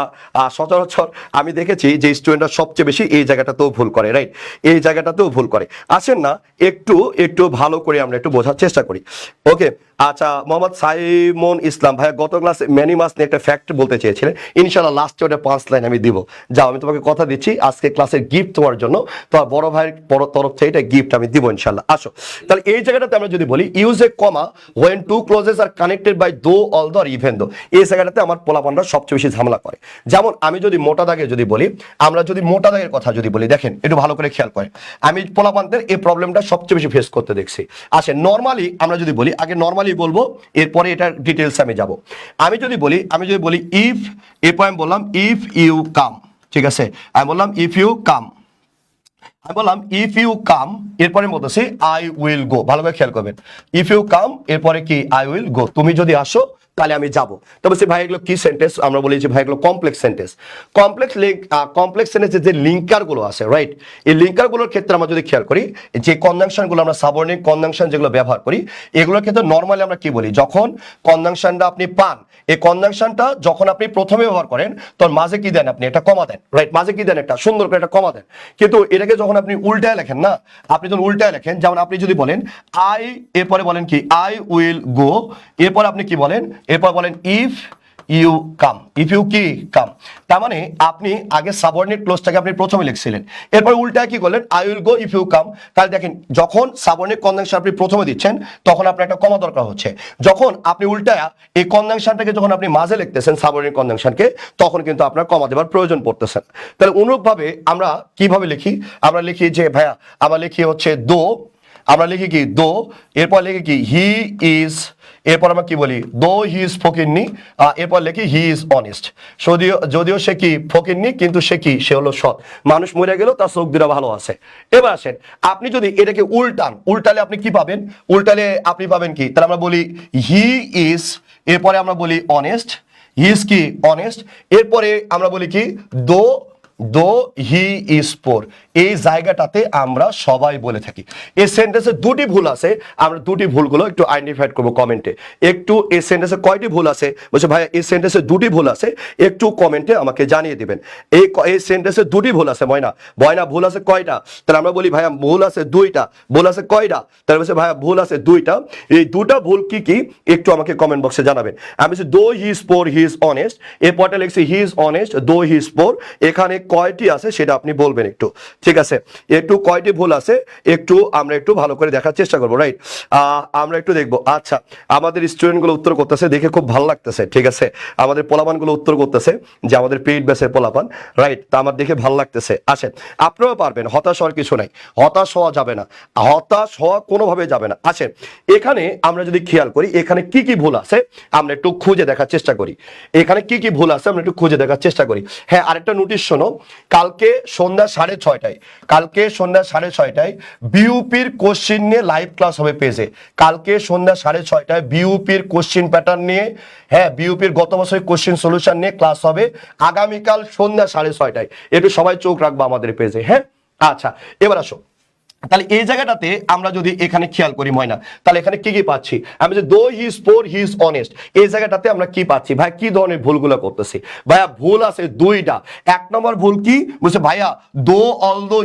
সচরাচর আমি দেখেছি যে স্টুডেন্টরা সবচেয়ে বেশি এই জায়গাটাতেও ভুল করে, রাইট? এই জায়গাটাতেও ভুল করে। আসেন না একটু একটু ভালো করে আমরা একটু বোঝার চেষ্টা করি। ওকে, আচ্ছা, মোহাম্মদ সাইমন ইসলাম ভাইয়া গত ক্লাসে ম্যানিমাস নিয়ে একটা ফ্যাক্ট বলতে চেয়েছিলেন, ইনশাআল্লাহ লাস্টে ওটা 5 লাইন আমি দিব। যাও, আমি তোমাকে কথা দিচ্ছি আজকে ক্লাসের গিফট তোমার জন্য, তোমার বড় ভাইয়ের তরফ থেকে এটা গিফট আমি দিব ইনশাআল্লাহ। আসো, তাহলে এই জায়গাটাতে আমরা যদি বলি use a comma when two clauses are connected by though, although or even though, এই জায়গাটাতে আমার পোলাপানরা সবচেয়ে বেশি ঝামেলা করে। যেমন আমি যদি মোটা দাগে যদি বলি, আমরা যদি মোটা দাগের কথা যদি বলি, দেখেন একটু ভালো করে খেয়াল করেন, আমি পোলাপানদের এই প্রবলেমটা সবচেয়ে বেশি ফেস করতে দেখছি। আসে নর্মালি আমরা যদি বলি, আগে নর্মালি বলবো, এরপরে এটার ডিটেলস আমি যাব। আমি যদি বলি ইফ, এরপর আমি বললাম ইফ ইউ কাম, ঠিক আছে? আমি বললাম ইফ ইউ কাম, আমি বললাম ইফ ইউ কাম, এরপরে বলতেছি আই উইল গো। ভালো করে খেয়াল করবেন, ইফ ইউ কাম এরপরে কি আই উইল গো, তুমি যদি আসো তাহলে আমি যাব। তবে সে ভাই এগুলো কি সেন্টেন্স, আমরা বলি যে ভাই এগুলো কমপ্লেক্স সেন্টেন্স। কমপ্লেক্স সেন্টেন্সের যে লিঙ্কার গুলো আছে, রাইট? এই লিঙ্কার গুলোর ক্ষেত্রে আমরা যদি খেয়াল করি, যে কনজাংশন গুলো আমরা সাবঅর্ডিনেট কনজাংশন যেগুলো ব্যবহার করি, এগুলোর ক্ষেত্রে নর্মালি আমরা কি বলি, যখন কনজাংশনটা আপনি পান, এই কনজাংশনটা যখন আপনি প্রথমে ব্যবহার করেন তখন মাঝে কি দেন, আপনি এটা কমা দেন, রাইট? মাঝে কি দেন, একটা সুন্দর করে একটা কমা দেন। কিন্তু এটাকে যখন আপনি উল্টায় লেখেন না, আপনি যখন উল্টায় লেখেন, যেমন আপনি যদি বলেন আই, এরপরে বলেন কি আই উইল গো, এরপর আপনি কি বলেন, এরপর বলেন if you come, if you কি কাম, তার মানে আপনি আগে সাবঅর্ডিনেট ক্লোজটাকে আপনি প্রথমে লিখছিলেন, এরপর উল্টায় কি করলেন I will go if you come. তাহলে দেখেন যখন সাবঅর্ডিনেট কনজাংশন আপনি প্রথমে দিচ্ছেন তখন আপনার একটা কমা দরকার হচ্ছে, যখন আপনি উল্টায় এই কনজাংশনটাকে যখন আপনি মাঝে লিখতেছেন সাবঅর্ডিনেট কনজাংশনকে, তখন কিন্তু আপনার কমা দেওয়ার প্রয়োজন পড়তেছে। তাহলে অনুরূপভাবে আমরা কিভাবে লিখি, আমরা লিখি যে ভাইয়া আমরা লিখি হচ্ছে দো, আমরা লিখি কি দো, এরপর লিখি কি হি ইজ, এরপর আমরা কি বলি দো হি ইজ ফকিন্নি, এরপর লিখি হি ইজ অনেস্ট। যদিও সে কি ফকিন্নি, কিন্তু সে কি, সে হলো সৎ। মানুষ মরে গেল তার চোখ দুটা ভালো আছে। এবার আসেন, আপনি যদি এটাকে উল্টালে আপনি কি পাবেন, উল্টালে আপনি পাবেন কি, তাহলে আমরা বলি হি ইজ, এরপরে আমরা বলি অনেস্ট, হি ইজ কি অনেস্ট, এরপরে আমরা বলি কি দো হি ইজ পোর। এই জায়গাটাতে আমরা সবাই বলে থাকি। এই সেন্টেন্সে দুটি ভুল আছে, আমরা দুটি ভুলগুলো একটু আইডেন্টিফাই করবো কমেন্টে। একটু এই সেন্টেন্সে কয়টি ভুল আছে, বলছে ভাই এই সেন্টেন্সে দুটি ভুল আছে, একটু কমেন্টে আমাকে জানিয়ে দিবেন। এই সেন্টেন্সে দুটি ভুল আছে, বয়না ভুল আছে কয়টা, তাহলে আমরা বলি ভাইয়া ভুল আছে দুইটা, ভুল আছে কয়টা, তাহলে বলছে ভাইয়া ভুল আছে দুইটা। এই দুটা ভুল কি কি একটু আমাকে কমেন্ট বক্সে জানাবেন। আমি বলছি though he is poor he is honest, এরপরটা লিখছি হি ইজ অনেস্ট দো হি ইজ পোর, এখানে কয়টি আছে সেটা আপনি বলবেন একটু, ঠিক আছে? একটু কয়টি ভুল আছে আমরা একটু ভালো করে দেখার চেষ্টা করবো, রাইট? আমরা একটু দেখবো। আচ্ছা, আমাদের স্টুডেন্ট গুলো উত্তর করতেছে, দেখে খুব ভালো লাগতেছে, ঠিক আছে? আমাদের পোলাপান গুলো উত্তর করতেছে, যে আমাদের পেইড ব্যাচের পোলাপান, রাইট? তা আমার দেখে ভালো লাগতেছে। আসেন, আপনারাও পারবেন, হতাশ হওয়ার কিছু নাই, হতাশ হওয়া যাবে না, হতাশ হওয়া কোনোভাবে যাবে না। আসেন, এখানে আমরা যদি খেয়াল করি এখানে কি কি ভুল আছে আমরা একটু খুঁজে দেখার চেষ্টা করি, এখানে কি কি ভুল আছে আমরা একটু খুঁজে দেখার চেষ্টা করি। হ্যাঁ, আরেকটা নোটিশ শোনো, কালকে সন্ধ্যা 6:30 বিউপির কোশ্চিন নিয়ে লাইভ ক্লাস হবে পেজে। কালকে সন্ধ্যা 6:30 বিউপির কোশ্চিন প্যাটার্ন নিয়ে, হ্যাঁ বিউপির গত বছরের কোশ্চিন সলিউশন নিয়ে ক্লাস হবে আগামীকাল সন্ধ্যা 6:30। একটু সবাই চোখ রাখবো আমাদের পেজে, হ্যাঁ? আচ্ছা, এবার আসো, তাহলে এই জায়গাটাতে আমরা যদি এখানে খেয়াল করি ময়না, তাহলে এখানে কি কি পাচ্ছি? আমি যে দো he is poor he is honest, এই জায়গাটাতে আমরা কি পাচ্ছি? ভাই কি ধরনের ভুলগুলো করতেছি? ভাইয়া ভুল আছে দুইটা। এক নম্বর ভুল কি বলছে ভাইয়া, দো অলদো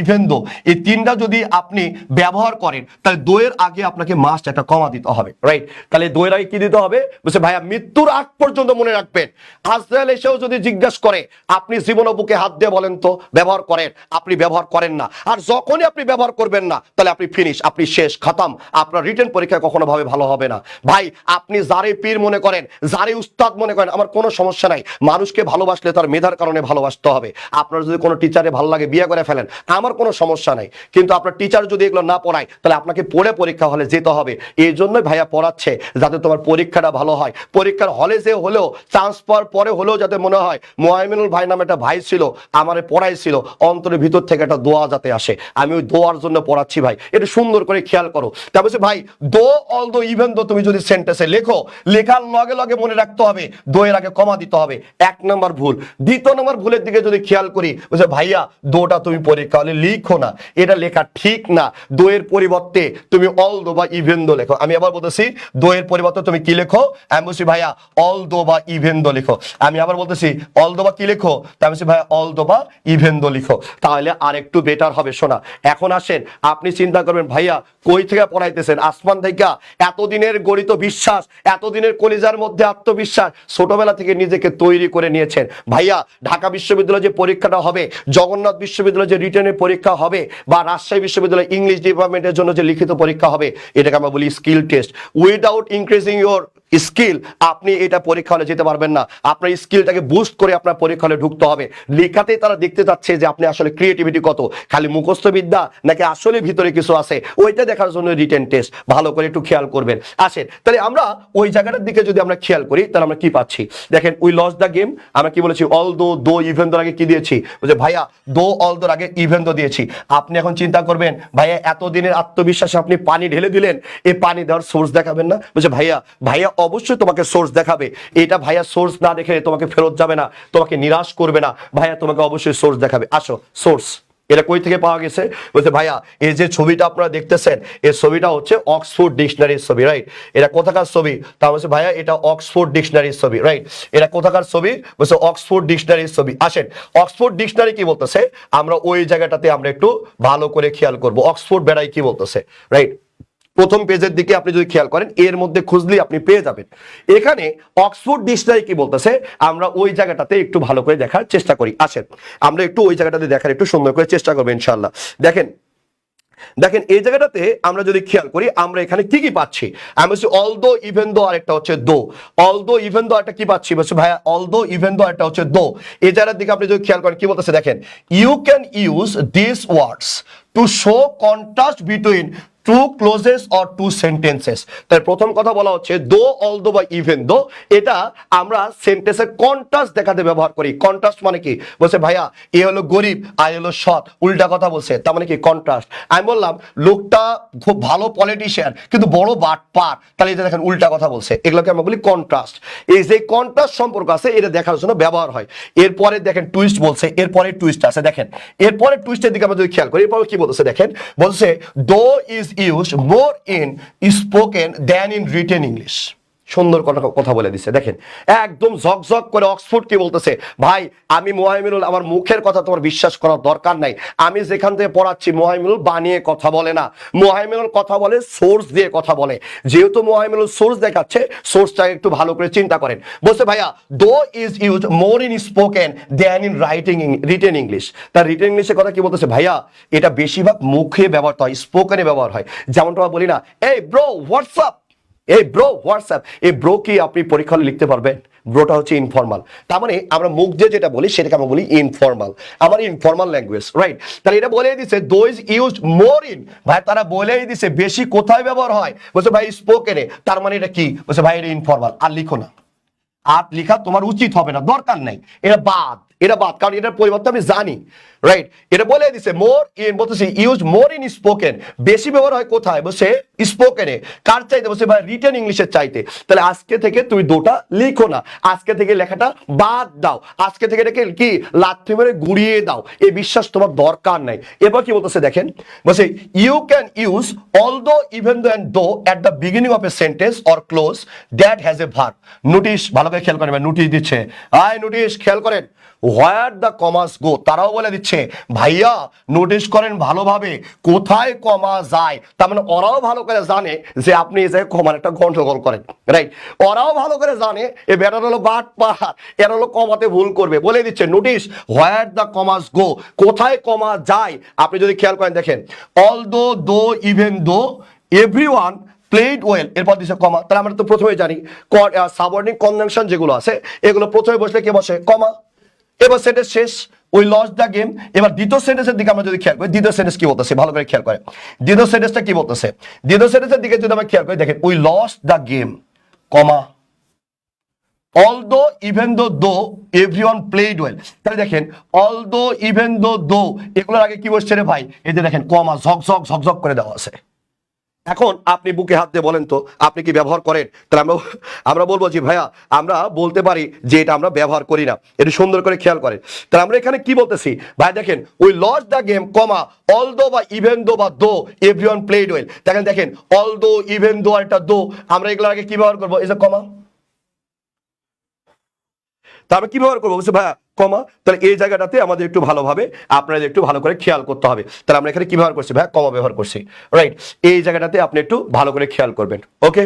ইভেন দো, এই তিনটা যদি আপনি ব্যবহার করেন তাহলে দো এর আগে আপনাকে মাস্ট একটা কমা দিতে হবে, রাইট? তাহলে দো এর আগে কি দিতে হবে? বলছে ভাইয়া মৃত্যুর আগ পর্যন্ত মনে রাখবেন, আজরাইল এসেও যদি জিজ্ঞাসা করে আপনি জীবন বুকে হাত দিয়ে বলেন তো ব্যবহার করেন, আপনি ব্যবহার করেন না। আর যখনই আপনি ব্যবহার করবেন না তাহলে আপনি ফিনিশ, আপনি শেষ, খতম। আপনার রিটেন পরীক্ষা কখনো ভাবে ভালো হবে না। ভাই আপনি যারে পীর মনে করেন, যারে উস্তাদ মনে করেন, আমার কোনো সমস্যা নাই। মানুষকে ভালোবাসলে তার মেধার কারণে ভালোবাসতে হবে। আপনার যদি কোনো টিচারে ভালো লাগে বিয়ে করে ফেলেন, আমার কোনো সমস্যা নাই। কিন্তু আপনার টিচার যদি এগুলো না পড়ায় তাহলে আপনাকে পড়ে পরীক্ষা হলে যেতে হবে। এই জন্যই ভাইয়া পড়াচ্ছে, যাতে তোমার পরীক্ষাটা ভালো হয়। পরীক্ষার হলে যে হলেও, চান্স পাওয়ার পরে হলেও যাতে মনে হয় মোহাইমিনুল ভাই নামে একটা ভাই ছিল, আমারে পড়াইছিল, অন্তরের ভিতর থেকে একটা দোয়া যাতে আসে। আমি ওই দোয়ার জন্য পড়াচ্ছি ভাই, এটা সুন্দর করে খেয়াল করো। তা বলছে ভাই দো অলদো ইভেন দো তুমি যদি সেন্টেন্সে লেখো, লেখার লগে লগে মনে রাখতে হবে দো এর আগে কমা দিতে হবে। এক নম্বর ভুল। দ্বিতীয় নম্বর ভুলের দিকে যদি খেয়াল করি, বলছে ভাইয়া দোটা তুমি পরীক্ষা হলে লিখো না, এটা লেখা ঠিক না। দো এর পরিবর্তে তুমি অলদো বা ইভেন দো লেখো। আমি আবার বলতেছি, দো এর পরিবর্তে তুমি কি লেখো? আমি বলছি ভাইয়া অলদো বা ইভেন দো লিখো। আমি আবার বলতেছি অলদো বা কি লেখো? তাই বলছি ভাইয়া অলদো বা ইভেন দো লিখো, তাহলে আর একটু বেটার হবে। শোনা, এখন আসেন আপনি চিন্তা করবেন ভাইয়া কই থেকে পড়াইতেছেন? আসমান থেকে? এতদিনের গড়িত বিশ্বাস, এতদিনের কলিজার মধ্যে আত্মবিশ্বাস, ছোটবেলা থেকে নিজেকে তৈরি করে নিয়েছেন। ভাইয়া ঢাকা বিশ্ববিদ্যালয়ে যে পরীক্ষাটা হবে, জগন্নাথ বিশ্ববিদ্যালয়ে যে রিটেনের পরীক্ষা হবে, বা রাজশাহী বিশ্ববিদ্যালয়ে ইংলিশ ডিপার্টমেন্টের জন্য যে লিখিত পরীক্ষা হবে, এটাকে আমরা বলি skill test. Without increasing your skill আপনি এটা পরীক্ষা হলে যেতে পারবেন না। আপনার স্কিলটাকে বুস্ট করে আপনার পরীক্ষা হলে ঢুকতে হবে। লেখাতেই তারা দেখতে চাচ্ছে যে আপনি আসলে ক্রিয়েটিভিটি কত, খালি মুখস্থ বিদ্যা নাকি আসলে ভিতরে কিছু আছে, ওইটা দেখার জন্য রিটেন টেস্ট। ভালো করে একটু খেয়াল করবেন। আসেন তাহলে আমরা ওই জায়গাটার দিকে যদি আমরা খেয়াল করি, তাহলে আমরা কি পাচ্ছি? দেখেন উই লস দ্য গেম, আমরা কি বলেছি? অল দো ইভেন দোর আগে কি দিয়েছি? বলছে ভাইয়া দো অল দোর আগে ইভেন দো দিয়েছি। আপনি এখন চিন্তা করবেন ভাইয়া এতদিনের আত্মবিশ্বাসে আপনি পানি ঢেলে দিলেন, এই পানি দেওয়ার সোর্স দেখাবেন না? বলছে ভাইয়া ভাইয়া অবশ্যই তোমাকে সোর্স দেখাবে। এটা ভাইয়া সোর্স না দেখে তোমাকে ফেরত যাবে না, তোমাকে নিরাশ করবে না। ভাইয়া তোমাকে অবশ্যই সোর্স দেখাবে। আসো সোর্স এটা কই থেকে পাওয়া গেছে? বলছে ভাইয়া এই যে ছবিটা আপনারা দেখতেছেন, এই ছবিটা হচ্ছে অক্সফোর্ড ডিকশনারির ছবি, রাইট? এটা কোথাকার ছবি? তা বলছে ভাইয়া এটা অক্সফোর্ড ডিকশনারির ছবি, রাইট? এটা কোথাকার ছবি? বলছে অক্সফোর্ড ডিকশনারির ছবি। আসেন অক্সফোর্ড ডিকশনারি কি বলতেছে আমরা ওই জায়গাটাতে আমরা একটু ভালো করে খেয়াল করব। অক্সফোর্ড বেড়াই কি বলতেছে, রাইট? প্রথম পেজের দিকে আপনি যদি খেয়াল করেন, এর মধ্যে খুঁজলেই আপনি পেয়ে যাবেন। এখানে অক্সফোর্ড ডিকশনারি কি বলতেছে আমরা ওই জায়গাটাতে একটু ভালো করে দেখার চেষ্টা করি। আসেন আমরা একটু ওই জায়গাটাতে দেখার একটু সুন্দর করে চেষ্টা করবো ইনশাআল্লাহ। দেখেন দেখেন এই জায়গাটাতে আমরা যদি খেয়াল করি, আমরা এখানে কি কি পাচ্ছি? আমি বলছি অলদো ইভেন দো, আরেকটা হচ্ছে দো। অলদো ইভেন দো একটা কি পাচ্ছি? বলছি ভাইয়া অলদো ইভেন দো একটা হচ্ছে দো। এই জায়গার দিকে আপনি যদি খেয়াল করেন কি বলতেছে দেখেন, you can use this words to show contrast between two clauses or two sentences. তাই প্রথম কথা বলা হচ্ছে দো অলদো বা ইভেন দো, এটা আমরা সেন্টেন্সের কন্ট্রাস্ট দেখাতে ব্যবহার করি। কন্ট্রাস্ট মানে কি? বলছে ভাইয়া এ হলো গরিব আর হলো সৎ, উল্টা কথা বলছে, তার মানে কি? কন্ট্রাস্ট। আমি বললাম লোকটা খুব ভালো পলিটিশিয়ান কিন্তু বড় বাটপার, তাহলে এটা দেখেন উল্টা কথা বলছে। এগুলোকে আমরা বলি কন্ট্রাস্ট। এই যে কন্ট্রাস্ট সম্পর্ক আছে এটা দেখার জন্য ব্যবহার হয়। এরপরে দেখেন টুইস্ট বলছে, এরপরে টুইস্ট আছে। দেখেন এরপরে টুইস্টের দিকে আমরা যদি খেয়াল করি, এরপরে কি বলছে দেখেন, বলছে দো is used more in spoken than in written English। সুন্দর কথা বলে দিচ্ছে। দেখেন একদম ঝকঝক করে অক্সফোর্ড কি বলতেছে, ভাই আমি মোহাইমিনুল, আমার মুখের কথা তোমার বিশ্বাস করার দরকার নাই। আমি যেখান থেকে পড়াচ্ছি মোহাইমিনুল বানিয়ে কথা বলে না, মোহাইমিনুল কথা বলে সোর্স দিয়ে কথা বলে। যেহেতু মোহাইমিনুল সোর্স দেখাচ্ছে, সোর্সটা একটু ভালো করে চিন্তা করেন। বলছে ভাইয়া দো is use more in spoken than in written English. তার রিটেন ইংলিশের কথা কি বলতেছে? ভাইয়া এটা বেশিরভাগ মুখে ব্যবহার হয়, স্পোকেনে ব্যবহার হয়। যেমনটা বলি না, এই ব্রো হোয়াটসঅ্যাপ, এই ব্রো হোয়াটসঅ্যাপ, এই ব্রো কি আপনি পরীক্ষা হলে লিখতে পারবেন? ব্রোটা হচ্ছে ইনফর্মাল। তার মানে আমরা মুখ দিয়ে যেটা বলি সেটাকে আমরা বলি ইনফর্মাল, আমার ইনফর্মাল ল্যাঙ্গুয়েজ, রাইট? তাহলে এটা বলেই দিছে দো ইজ ইউজড মোর ইন, ভাই তারা বলেই দিছে বেশি কোথায় ব্যবহার হয়? বলছে ভাই স্পোকেনে, তার মানে এটা কি? বলছে ভাই এটা ইনফর্মাল। আর লিখো না, আর লেখা তোমার উচিত হবে না, দরকার নাই, এটা বাদ, এটা বাদ, কারণ এটার পরিবর্তে আমি জানি, রাইট? এটা বলে দিছে মোর ইন, বলতেছি ইউজ মোর ইন স্পোকেন, বেশি ব্যবহার হয় কোথায়, বসে স্পোকেনে। কার চাইতে, বসে ভাই রিটেন ইংলিশের চাইতে। তাহলে আজকে থেকে তুই দুটা লিখো না, আজকে থেকে লেখাটা বাদ দাও, আজকে থেকে এটাকে কি লাথি মেরে গুড়িয়ে দাও, এই বিশ্বাস তোমার দরকার নাই। এবার কি বলতেছে দেখেন, বলছে you can use although, even though, and though at the beginning of a sentence or clause that has a verb. Notice, ভালো করে খেয়াল করেন, নোটিশ দিচ্ছে, আয় নোটিশ খেয়াল করেন, হোয়ার দ্য কমাস গো, তারাও বলে দিচ্ছে ভাইয়া নোটিশ করেন ভালোভাবে কোথায় কমা যায়। তার মানে ওরাও ভালো করে জানে যে আপনি এই জায়গায় কমার একটা গন্ডগোল করেন, রাইট? ওরাও ভালো করে জানে এ বেটার হলো বাট পাহাড়, এরা হলো কমাতে ভুল করবে, বলে দিচ্ছে নোটিশ হোয়ার দ্য কমাস গো, কোথায় কমা যায়। আপনি যদি খেয়াল করেন দেখেন, অলদো, দো, even though, everyone played well, এরপর দিচ্ছে কমা। তাহলে আমরা তো প্রথমে জানি সাবঅর্ডিনেট কনজাংশন যেগুলো আছে এগুলো প্রথমে বসলে কে বসে, কমা। এবার সেন্টেন্স শেষ, উই লস্ট দ্য গেম। এবার দ্বিতীয় সেন্টেন্সের দিকে আমরা যদি খেয়াল করি, দ্বিতীয় সেন্টেন্স কি বলতেছে ভালো করে খেয়াল করে, দ্বিতীয় সেন্টেন্সটা কি বলতেছে, দ্বিতীয় সেন্টেন্সের দিকে যদি আমরা খেয়াল করি দেখেন, we lost the game, comma, although, even দো, দো এভরিওয়ান প্লেড ওয়েল। তাহলে দেখেন অলদো, ইভেন দো, দো এগুলোর আগে কি বসছে রে ভাই, এই যে দেখেন কমা ঝকঝক ঝকঝক করে দেওয়া আছে। এখন আপনি বুকে হাত দিয়ে বলেন তো আপনি কি ব্যবহার করেন? তাহলে আমরা বলবো যে ভাইয়া আমরা বলতে পারি যে এটা আমরা ব্যবহার করি না। এটা সুন্দর করে খেয়াল করেন। তাহলে আমরা এখানে কি বলতেছি ভাই, দেখেন we lost the game, comma, although বা ইভেন দো বা দো এভরিওয়ান প্লেড ওয়েল। দেখেন অলদো, ইভেন দো আর একটা দো, আমরা এগুলোর আগে কি ব্যবহার করবো, এই যে কমা। তারপরে কি ব্যবহার করবো, বলছে ভাইয়া কমা। তাহলে এই জায়গাটাতে আমাদের একটু ভালোভাবে আপনাদের একটু ভালো করে খেয়াল করতে হবে। তাহলে আমরা এখানে কি ব্যবহার করছি ভাইয়া, কমা ব্যবহার করছি, রাইট? এই জায়গাটাতে আপনি একটু ভালো করে খেয়াল করবেন, ওকে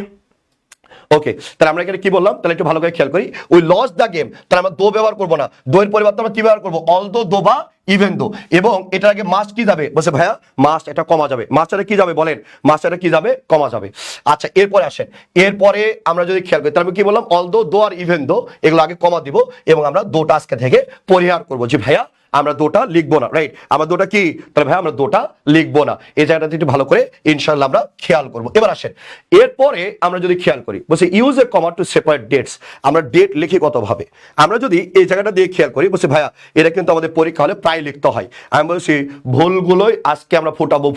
ওকে। তাহলে আমরা এখানে কি বললাম, তাহলে একটু ভালো করে খেয়াল করি, উই লস্ট দ্য গেম, তাহলে আমরা দো ব্যবহার করবো না, দোয়ের পরিবর্তে আমরা কি ব্যবহার করবো, অলদো, দো বা ইভেন দো। এবং এটার আগে মাস্ট কি যাবে, বলছে ভাইয়া মাস্ট এটা কমা যাবে, মাস্টারে কি যাবে বলেন, মাস্টারে কি যাবে, কমা যাবে। আচ্ছা এরপরে আসেন, এরপরে আমরা যদি খেয়াল করি তাহলে আমি কি বললাম, অলদো, দো আর ইভেন দো এগুলো আগে কমা দিব এবং আমরা দোটা আজকে থেকে পরিহার করবো, যে ভাইয়া আমরা দোটা লিখবো না, রাইট? আমরা দোটা কি, তাহলে ভাই আমরা দোটা লিখবো না। এই জায়গাটা একটু ভালো করে ইনশাআল্লাহ আমরা খেয়াল করবো। এবার আসেন, এরপরে আমরা যদি খেয়াল করি, বলছে use a comma to separate dates, আমরা ডেট লিখি কত ভাবে। আমরা যদি এই জায়গাটা দিয়ে খেয়াল করি, বলছে ভাইয়া এটা কিন্তু আমাদের পরীক্ষা হলে প্রায় লিখতে হয়। আমি বলছি ভুলগুলোই আজকে আমরা ফুটাবো,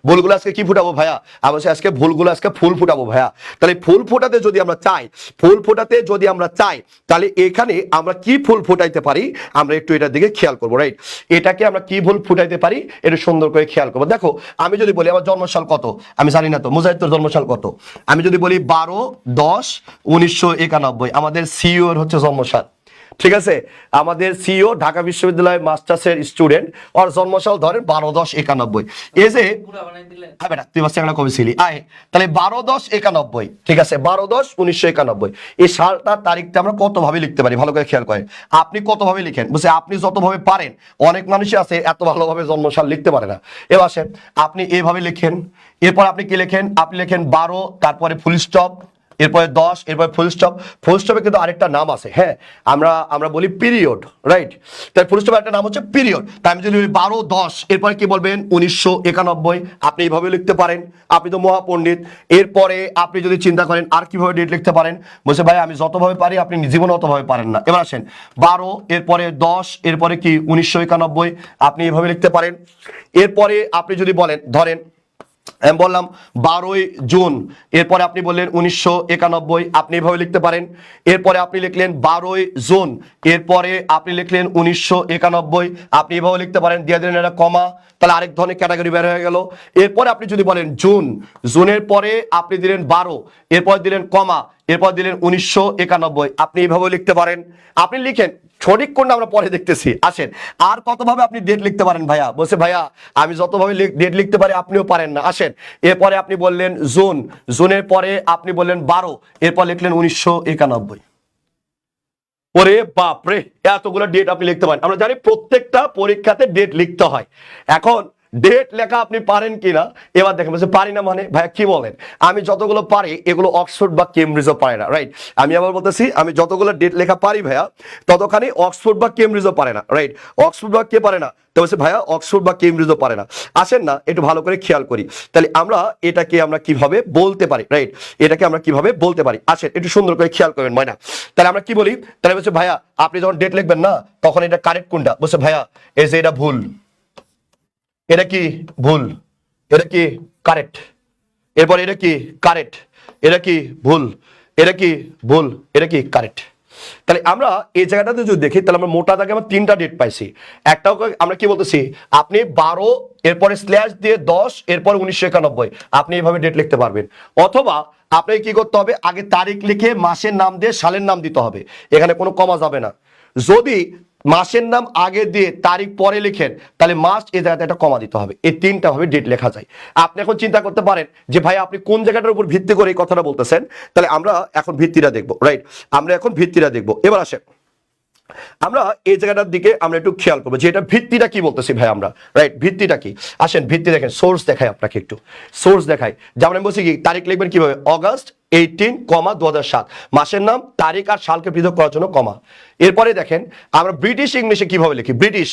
ভুলগুলো আজকে কি ফুটাবো ভাইয়া, আমি বলছি আজকে ভুলগুলো আজকে ফুল ফুটাবো ভাইয়া। তাহলে ফুল ফোটাতে যদি আমরা চাই, ফুল ফোটাতে যদি আমরা চাই, তাহলে এখানে আমরা কি ফুল ফুটাইতে পারি, আমরা একটু এটার দিকে খেয়াল করবো, রাইট? এটাকে আমরা কি ভুল ফুটাইতে পারি এটা সুন্দর করে খেয়াল করবো। দেখো আমি যদি বলি আমার জন্মসাল কত, আমি জানি না তো, মুজাহিদ তোর জন্মসাল কত, আমি যদি বলি 12-10-1991, আমাদের সিইওর হচ্ছে জন্মসাল, ঠিক আছে? আমাদের সিইও ঢাকা বিশ্ববিদ্যালয় মাস্টার্সের স্টুডেন্ট, ওর জন্মসাল ধরেন 12-10-91। এই যে বেটা তুই বাচ্চা কবে ছিলি আয়, তাহলে 12-10-91, ঠিক আছে? 12-10-1991 এই সালটার তারিখটা আমরা কত ভাবে লিখতে পারি ভালো করে খেয়াল করেন। আপনি কত ভাবে লিখেন, বুঝছে আপনি যতভাবে পারেন, অনেক মানুষই আছে এত ভালোভাবে জন্মসাল লিখতে পারে না। এবার আসেন আপনি এইভাবে লিখেন, এরপর আপনি কি লেখেন, আপনি লেখেন 12, তারপরে ফুল স্টপ, এরপরে 10, এরপরে ফুল স্টপ। ফুল স্টপে কিন্তু আরেকটা নাম আছে, হ্যাঁ আমরা বলি পিরিয়ড, রাইট? তাই ফুল স্টপের একটা নাম হচ্ছে পিরিয়ড। তাই আমি যদি বলি 12-10, এরপরে কি বলবেন 1991, আপনি এইভাবে লিখতে পারেন, আপনি তো মহাপণ্ডিত। এরপরে আপনি যদি চিন্তা করেন আর কিভাবে ডেট লিখতে পারেন, বলছে ভাই আমি যতভাবে পারি আপনি জীবনে অতভাবে পারেন না। এবার আসেন 12, এরপরে 10, এরপরে কি 1991, আপনি এইভাবে লিখতে পারেন। এরপরে আপনি যদি বলেন ধরেন আমি বললাম 12ই জুন, এরপরে আপনি বললেন 1991, আপনি এভাবে লিখতে পারেন। এরপরে আপনি লিখলেন 12ই জুন, এরপরে আপনি লিখলেন 1991, আপনি এভাবে লিখতে পারেন, দিয়ে দিলেন একটা কমা, তাহলে আরেক ধরনের ক্যাটাগরি বের হয়ে গেল। এরপরে আপনি যদি বলেন জুন, জুনের পরে আপনি দিলেন 12, এরপর দিলেন কমা, এরপর দিলেন 1991, আপনি এভাবে লিখতে পারেন। আপনি লিখেন, সঠিক কোনটা আমরা পরে দেখতেছি। আসেন আর কতভাবে আপনি ডেট লিখতে পারেন ভাইয়া, বলছে ভাইয়া আমি যতভাবে ডেট লিখতে পারি আপনিও পারেন না। আসেন এরপরে আপনি বললেন জুন, জুনের পরে আপনি বললেন 12, এরপর লিখলেন 1991। ওরে বাপরে, এতগুলো ডেট আপনি লিখতে পারেন। আমরা জানি প্রত্যেকটা পরীক্ষাতে ডেট লিখতে হয়। এখন ডেট লেখা আপনি পারেন কিনা, এবার দেখেন বলছে পারি না মানে ভাইয়া কি বলেন, আমি যতগুলো পারি এগুলো অক্সফোর্ড বা কেমব্রিজও পারে না, রাইট। আমি আবার বলতেছি আমি যতগুলো ডেট লেখা পারি ভাইয়া ততখানি অক্সফোর্ড বা কেমব্রিজও পারে না, রাইট। অক্সফোর্ড বা কে পারে না, তো বলছে ভাইয়া অক্সফোর্ড বা কেমব্রিজও পারে না। আসেন না একটু ভালো করে খেয়াল করি, তাহলে আমরা এটাকে আমরা কিভাবে বলতে পারি, রাইট, এটাকে আমরা কিভাবে বলতে পারি। আসেন একটু সুন্দর করে খেয়াল করবেন ময়না। তাহলে আমরা কি বলি, তাহলে বলছে ভাইয়া আপনি যখন ডেট লিখবেন না তখন এটা কারেক্ট কোনটা, বলছে ভাইয়া এই যে এটা ভুল, এটা কি ভুল, এটা কি কারেক্ট, এরপর এটা কি কারেক্ট, এটা কি ভুল, এটা কি ভুল, এটা কি কারেক্ট। তাহলে আমরা এই জায়গাটাতে যদি দেখি তাহলে আমরা মোটা দাগে আমরা 3টা ডেট পাইছি। একটাও আমরা কি বলতেছি, আপনি 12 এরপরে স্ল্যাশ দিয়ে 10 এরপর 1991 আপনি এইভাবে ডেট লিখতে পারবেন। অথবা আপনাকে কি করতে হবে, আগে তারিখ লিখে মাসের নাম দিয়ে সালের নাম দিতে হবে, এখানে কোনো কমা যাবে না। যদি মাসের নাম আগে দিয়ে তারিখ পরে লিখেন তাহলে মাস এই জায়গাতে একটা কমা দিতে হবে। এই 3টা ভাবে ডেট লেখা যায়। আপনি এখন চিন্তা করতে পারেন যে ভাই আপনি কোন জায়গাটার উপর ভিত্তি করে এই কথাটা বলতেছেন, তাহলে আমরা এখন ভিত্তিটা দেখবো, রাইট। আমরা এখন ভিত্তিটা দেখবো। এবার আসেন আমরা এই জায়গাটার দিকে আমরা একটু খেয়াল করবো যে এটা ভিত্তিটা কি বলতেছি ভাই আমরা, রাইট। ভিত্তিটা কি, আসেন ভিত্তি দেখেন, সোর্স দেখাই আপনাকে, একটু সোর্স দেখাই। যেমন আমি বলছি কি তারিখ লিখবেন কিভাবে, অগাস্ট 18, 2007, মাসের নাম তারিখ আর সালকে পৃথক করার জন্য কমা। এরপরে দেখেন আমরা ব্রিটিশ ইংলিশে কিভাবে লিখি, ব্রিটিশ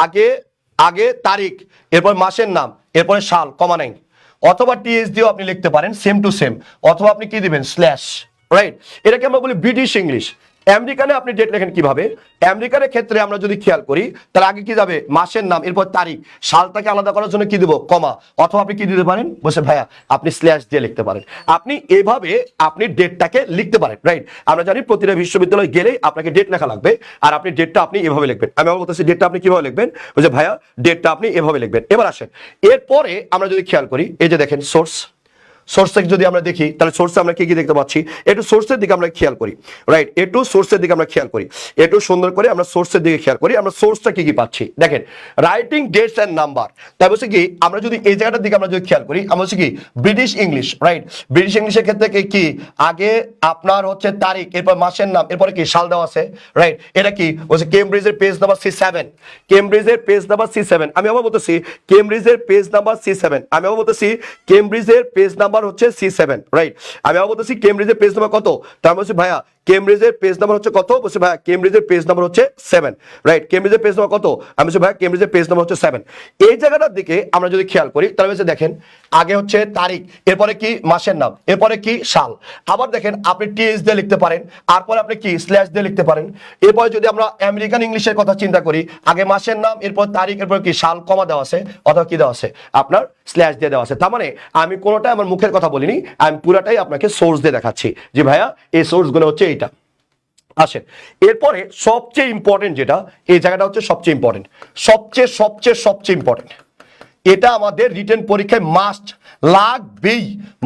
আগে আগে তারিখ এরপর মাসের নাম এরপরে সাল কমা নাই, অথবা টিএস দিয়েও আপনি লিখতে পারেন সেম টু সেম, অথবা আপনি কি দিবেন স্ল্যাশ, রাইট। এটাকে আমরা বলি ব্রিটিশ ইংলিশ। আমেরিকানে আপনি ডেট লেখেন কিভাবে, আমেরিকানের ক্ষেত্রে আমরা যদি খেয়াল করি তাহলে আগে কি যাবে মাসের নাম এরপর তারিখ, সালটাকে আলাদা করার জন্য কি দেবো কমা, অথবা আপনি কি দিতে পারেন বসে ভাইয়া আপনি স্ল্যাশ দিয়ে লিখতে পারেন। আপনি এভাবে আপনি ডেটটাকে লিখতে পারেন, রাইট। আমরা জানি প্রতিটা বিশ্ববিদ্যালয়ে গেলেই আপনাকে ডেট লেখা লাগবে, আর আপনি ডেটটা আপনি এভাবে লিখবেন। আমি আবার বলতেছি ডেটটা আপনি কিভাবে লিখবেন, বলছে ভাইয়া ডেটটা আপনি এভাবে লিখবেন। এবার আসেন এরপরে আমরা যদি খেয়াল করি এই যে দেখেন সোর্স, সোর্স থেকে যদি আমরা দেখি তাহলে সোর্সে আমরা কি কি দেখতে পাচ্ছি, একটু সোর্সের দিকে আমরা খেয়াল করি, রাইট। একটু সোর্সের দিকে আমরা খেয়াল করি, একটু সুন্দর করে আমরা সোর্সের দিকে খেয়াল করি, আমরা সোর্সটা কি কি পাচ্ছি দেখেন, রাইটিং ডেটস এন্ড নাম্বার। তাই বলছে কি আমরা যদি এই জায়গাটার দিকে আমরা যদি খেয়াল করি আমরা হচ্ছে কি ব্রিটিশ ইংলিশ, রাইট। ব্রিটিশ ইংলিশের ক্ষেত্রে কি আগে আপনার হচ্ছে তারিখ এরপর মাসের নাম এরপরে কি সাল দেওয়া আছে, রাইট। এটা কি বলছে কেমব্রিজের পেজ নাম্বার C7, কেমব্রিজের পেজ নাম্বার C7। আমি আবার বলতেছি কেমব্রিজের পেজ নাম্বার C7, আমি আবার বলতেছি কেমব্রিজের পেজ নাম্বার হচ্ছে C7, রাইট। আমি আবার বলতেছি কেমব্রিজের পেজ নাম্বার কত, তার বলছি ভাইয়া কেমব্রিজের পেজ নাম্বার হচ্ছে কত, বলছি ভাইয়া কেমব্রিজের পেজ নাম্বার হচ্ছে 7, রাইট। কেমব্রিজের পেজ নাম্বার কত, আমি বলছি ভাইয়া কেমব্রিজের পেজ নাম্বার হচ্ছে 7। এই জায়গাটার দিকে আমরা যদি খেয়াল করি তাহলে বলছে দেখেন আগে হচ্ছে তারিখ এরপরে কি মাসের নাম এরপরে কি সাল, আবার দেখেন আপনি টিএস দিয়ে লিখতে পারেন, তারপরে আপনি কি স্ল্যাশ দিয়ে লিখতে পারেন। এরপরে যদি আমরা আমেরিকান ইংলিশের কথা চিন্তা করি আগে মাসের নাম এরপর তারিখ এরপর কি সাল কমা দেওয়া আছে অথবা কি দেওয়া আছে আপনার স্ল্যাশ দিয়ে দেওয়া আছে। তার মানে আমি কোনোটাই আমার মুখের কথা বলিনি, আমি পুরাটাই আপনাকে সোর্স দিয়ে দেখাচ্ছি যে ভাইয়া এই সোর্সগুলো হচ্ছে এইটা। আসেন এরপরে সবচেয়ে ইম্পর্টেন্ট যেটা এই জায়গাটা হচ্ছে সবচেয়ে ইম্পর্টেন্ট, সবচেয়ে সবচেয়ে সবচেয়ে ইম্পর্টেন্ট, এটা আমাদের রিটেন পরীক্ষায় মাস্ট লাগবেই,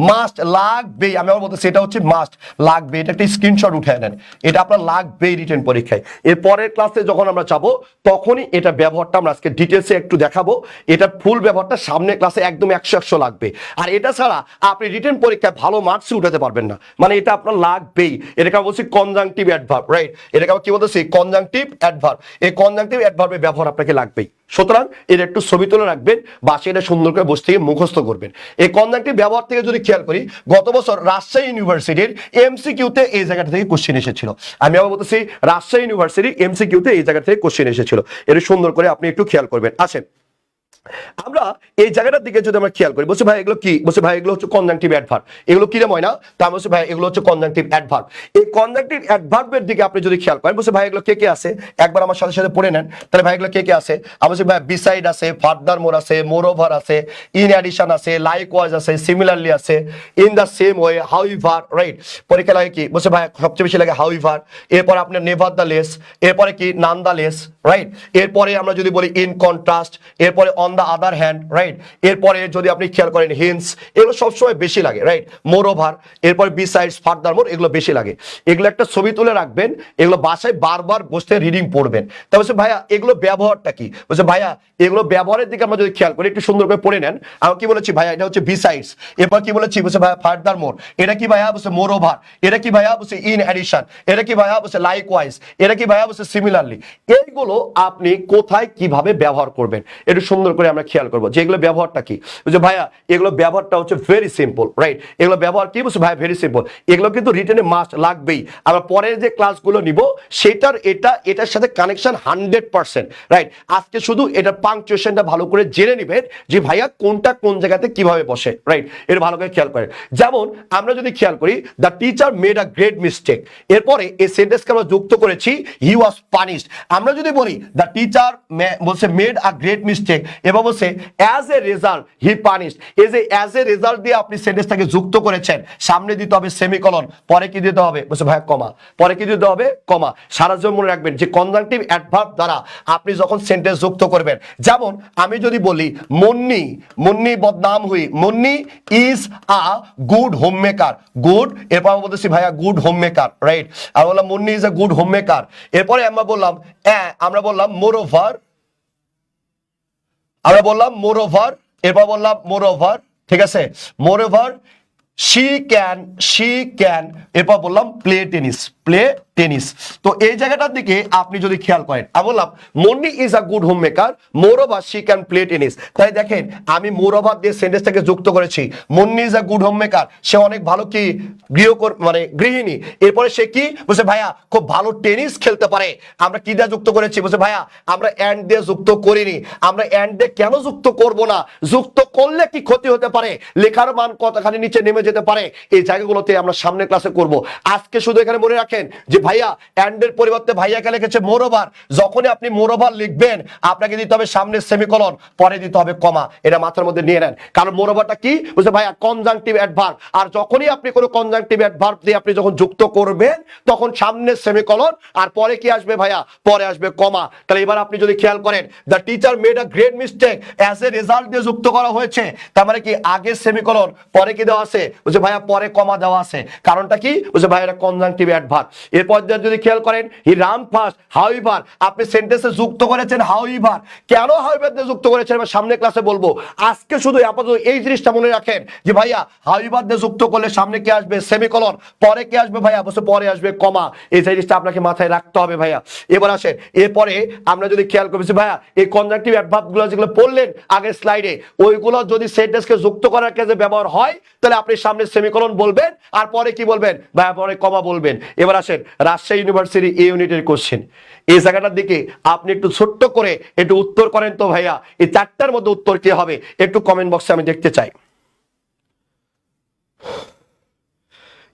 মাস্ট লাগবেই। আমি আবার বলতে সেটা হচ্ছে মাস্ট লাগবে, এটা একটা স্ক্রিনশট উঠে নেন, এটা আপনার লাগবেই রিটেন পরীক্ষায়। এর পরের ক্লাসে যখন আমরা যাবো তখনই এটা ব্যবহারটা আমরা আজকে ডিটেলসে একটু দেখাবো, এটা ফুল ব্যবহারটা সামনের ক্লাসে একদম 100 লাগবে। আর এটা ছাড়া আপনি রিটেন পরীক্ষায় ভালো মার্কস উঠাতে পারবেন না, মানে এটা আপনার লাগবেই। এটাকে আমরা বলছি কনজাংটিভ অ্যাডভার্ব, রাইট। এটাকে আমরা কি বলতেছি কনজাংটিভ অ্যাডভার্ব, এই কনজাংটিভ অ্যাডভার্বের ব্যবহার আপনাকে লাগবেই। সুতরাং এর একটু ছবি তুলে রাখবেন বা সেটা সুন্দর করে বসে থেকে মুখস্থ করবেন। এই কনজাংটিভ ব্যবহার থেকে যদি খেয়াল করি গত বছর রাজশাহী ইউনিভার্সিটির এমসিকিউতে এই জায়গাটা থেকে কোশ্চেন এসেছিল। আমি আবার বলতেছি রাজশাহী ইউনিভার্সিটির এমসিকিউতে এই জায়গা থেকে কোশ্চেন এসেছিল, এটা সুন্দর করে আপনি একটু খেয়াল করবেন। আসেন আমরা এই জায়গাটার দিকে যদি আমরা খেয়াল করি বলছে ভাই এগুলো কি, বলছে ভাই এগুলো হচ্ছে কনজাংটিভ অ্যাডভার্ব। এগুলো কি রে ময়না, তা বলছে ভাই এগুলো হচ্ছে কনজাংটিভ অ্যাডভার্ব। এই কনজাংটিভ অ্যাডভার্বের দিকে আপনি যদি খেয়াল করেন বলছে ভাই এগুলো কে কে আছে একবার আমার সাথে সাথে পড়ে নেন, তাহলে ভাই এগুলো কে কে আছে, আমি বলছি ভাই বিসাইড আছে, ফার্দার মোর আছে, মোর ওভার আছে, ইন অ্যাডিশন আছে, লাইকওয়াইজ আছে, সিমিলারলি আছে, in the same way, however, right. পরীক্ষা লাগে কি বলছে ভাই সবচেয়ে বেশি লাগে হাউএভার, এরপরে আপনার নেভার দ্য লেস, এরপরে কি নান দ্য লেস, রাইট। এরপরে আমরা যদি বলি ইন কন্ট্রাস্ট, এরপরে on the other hand, right. এরপরে যদি আপনি খেয়াল করেন হিন্স, এগুলো সবসময় বেশি লাগে, রাইট। মোর ওভার, এরপর বিসাইডস, ফার্দার মোর, এগুলো বেশি লাগে। এগুলো একটা ছবি তুলে রাখবেন, এগুলো বাসায় বারবার বসে রিডিং পড়বেন। তা বলছে ভাইয়া এগুলো ব্যবহারটা কি, বলছে ভাইয়া এগুলো ব্যবহারের দিকে আমরা যদি খেয়াল করি একটু সুন্দর করে পড়ে নেন। আমি কি বলেছি ভাইয়া এটা হচ্ছে বিসাইডস, এরপর কি বলেছি বলছে ভাইয়া ফার্দার মোর, এটা কি ভাইয়া বলছে মোর ওভার, এটা কি ভাইয়া বলছে ইন অ্যাডিশন, এটা কি ভাইয়া বলছে লাইকওয়াইজ, এটা কি ভাইয়া বলছে সিমিলারলি। এইগুলো আপনি কোথায় কিভাবে ব্যবহার করবেন একটু সুন্দর করে করে আমরা খেয়াল করবো যে এগুলো ব্যবহারটা কি। বুঝছো ভাইয়া এগুলো ব্যবহারটা হচ্ছে ভেরি সিম্পল, রাইট? এগুলো ব্যবহার কি বুঝছো ভাইয়া, ভেরি সিম্পল। এগুলো কিন্তু রিটেনে মাস্ট লাগবেই। আমরা পরের যে ক্লাসগুলো নিব সেটার এটার সাথে কানেকশন 100%, রাইট? আজকে শুধু এটার পাংচুয়েশনটা ভালো করে জেনে নিবেন যে ভাইয়া কোনটা কোন জায়গাতে কিভাবে বসে, রাইট? এটা ভালো করে খেয়াল করেন। যেমন আমরা যদি খেয়াল করি the teacher made a great mistake, এরপরে এই সেন্টেন্সকে আমরা যুক্ত করেছি হি ওয়াজ পানিশড। আমরা যদি বলি দ্য টিচার বলছে মেড আ গ্রেট মিস্টেক এবং বলছে as a result he punished, এই যে অ্যাজ এ রেজাল্ট দিয়ে আপনি সেন্টেন্সটাকে যুক্ত করেছেন, সামনে দিতে হবে সেমিকলন, পরে কি দিতে হবে বলছে ভাইয়া কমা, পরে কি দিতে হবে কমা। সারা জীবন মনে রাখবেন যে কনজাংটিভ অ্যাডভার্ব দ্বারা আপনি যখন সেন্টেন্স যুক্ত করবেন, যেমন আমি যদি বলি মুন্নি, মুন্নি বদনাম হুই, Munni is a good home maker, good, এরপর আমি বলতেছি ভাইয়া গুড হোম মেকার, রাইট? আমি বললাম Munni is a good home maker. এরপরে আমরা বললাম মোর ওভার, আমরা বললাম মোর ওভার, এরপর বললাম মোর ওভার, ঠিক আছে? মোর ওভার she can, এরপর বললাম প্লে টেনিস, প্লে টেনিস। তো এই জায়গাটার দিকে আপনি যদি খেয়াল করেন, আমি বললাম Munni is a good home maker, moreover she can play tennis. তাই দেখেন আমি মোর ওভার দিয়ে সেন্টেন্সটাকে যুক্ত করেছি। Munni is a good home maker, সে অনেক ভালো কি মানে গৃহিণী। এরপরে সে কি বলছে ভাইয়া খুব ভালো টেনিস খেলতে পারে। আমরা কি দিয়ে যুক্ত করেছি বলছে ভাইয়া আমরা অ্যান্ড দিয়ে যুক্ত করিনি। আমরা অ্যান্ড দিয়ে কেন যুক্ত করব না? যুক্ত করলে কি ক্ষতি হতে পারে, লেখার মান কতখানি নিচে নেমে যেতে পারে, এই জায়গাগুলোতে আমরা সামনের ক্লাসে করব। আজকে শুধু এখানে মনে রাখেন যে ভাইয়া অ্যান্ডের পরিবর্তে ভাইয়াকে লিখেছে মোর ওভার। যখনই আপনি মোর ওভার লিখবেন আপনাকে দিতে হবে সামনে সেমিকলন, পরে দিতে হবে কমা। এটা মাথার মধ্যে নিয়ে নেন, কারণ মোর ওভারটা কি বুঝতে ভাইয়া কনজাংটিভ অ্যাডভার্ব। আর যখনই আপনি কোনো কনজাংটিভ অ্যাডভার্ব দিয়ে আপনি যখন যুক্ত করবেন তখন সামনে সেমিকলন আর পরে কি আসবে ভাইয়া, পরে আসবে কমা। তাহলে এবার আপনি যদি খেয়াল করেন the teacher made a great mistake, as a result দিয়ে যুক্ত করা হয়েছে, তার মানে কি আগে সেমিকলন পরে কি দেওয়া আছে বুঝে ভাইয়া, পরে কমা দেওয়া আছে। কারণটা কি বুঝে ভাইয়া, এটা কনজাংটিভ অ্যাডভার্ব। এরপর যদি খেয়াল করেন হি রান ফাস্ট, হাউএভার, আপনি সেন্টেন্সে যুক্ত করেছেন হাউএভার। কেন হাউএভার দিয়ে যুক্ত করেছেন আমি সামনে ক্লাসে বলবো। আজকে শুধু আপাতত এই জিনিসটা মনে রাখেন যে ভাইয়া হাউএভার দিয়ে যুক্ত করলে সামনে কি আসবে সেমিকলন, পরে কি আসবে ভাইয়া বসে পরে আসবে কমা। এই জিনিসটা আপনাকে মাথায় রাখতে হবে ভাইয়া। এবার আসেন এরপরে আমরা যদি খেয়াল করি ভাইয়া এই কনজাংটিভ অ্যাডভার্বগুলো যেগুলো পড়লেন আগের স্লাইডে, ওইগুলো যদি সেন্টেন্সকে যুক্ত করার ক্ষেত্রে ব্যবহার হয় তাহলে আপনি সামনে সেমিকলন বলবেন আর পরে কি বলবেন ভাইয়া, পরে কমা বলবেন। এবার আসেন রাজশাহী ইউনিভার্সিটি এই ইউনিটের কোশ্চেন, এই জায়গাটার দিকে আপনি একটু ছোট্ট করে একটু উত্তর করেন তো ভাইয়া। এই চারটার মধ্যে উত্তর কি হবে একটু কমেন্ট বক্সে আমি দেখতে চাই,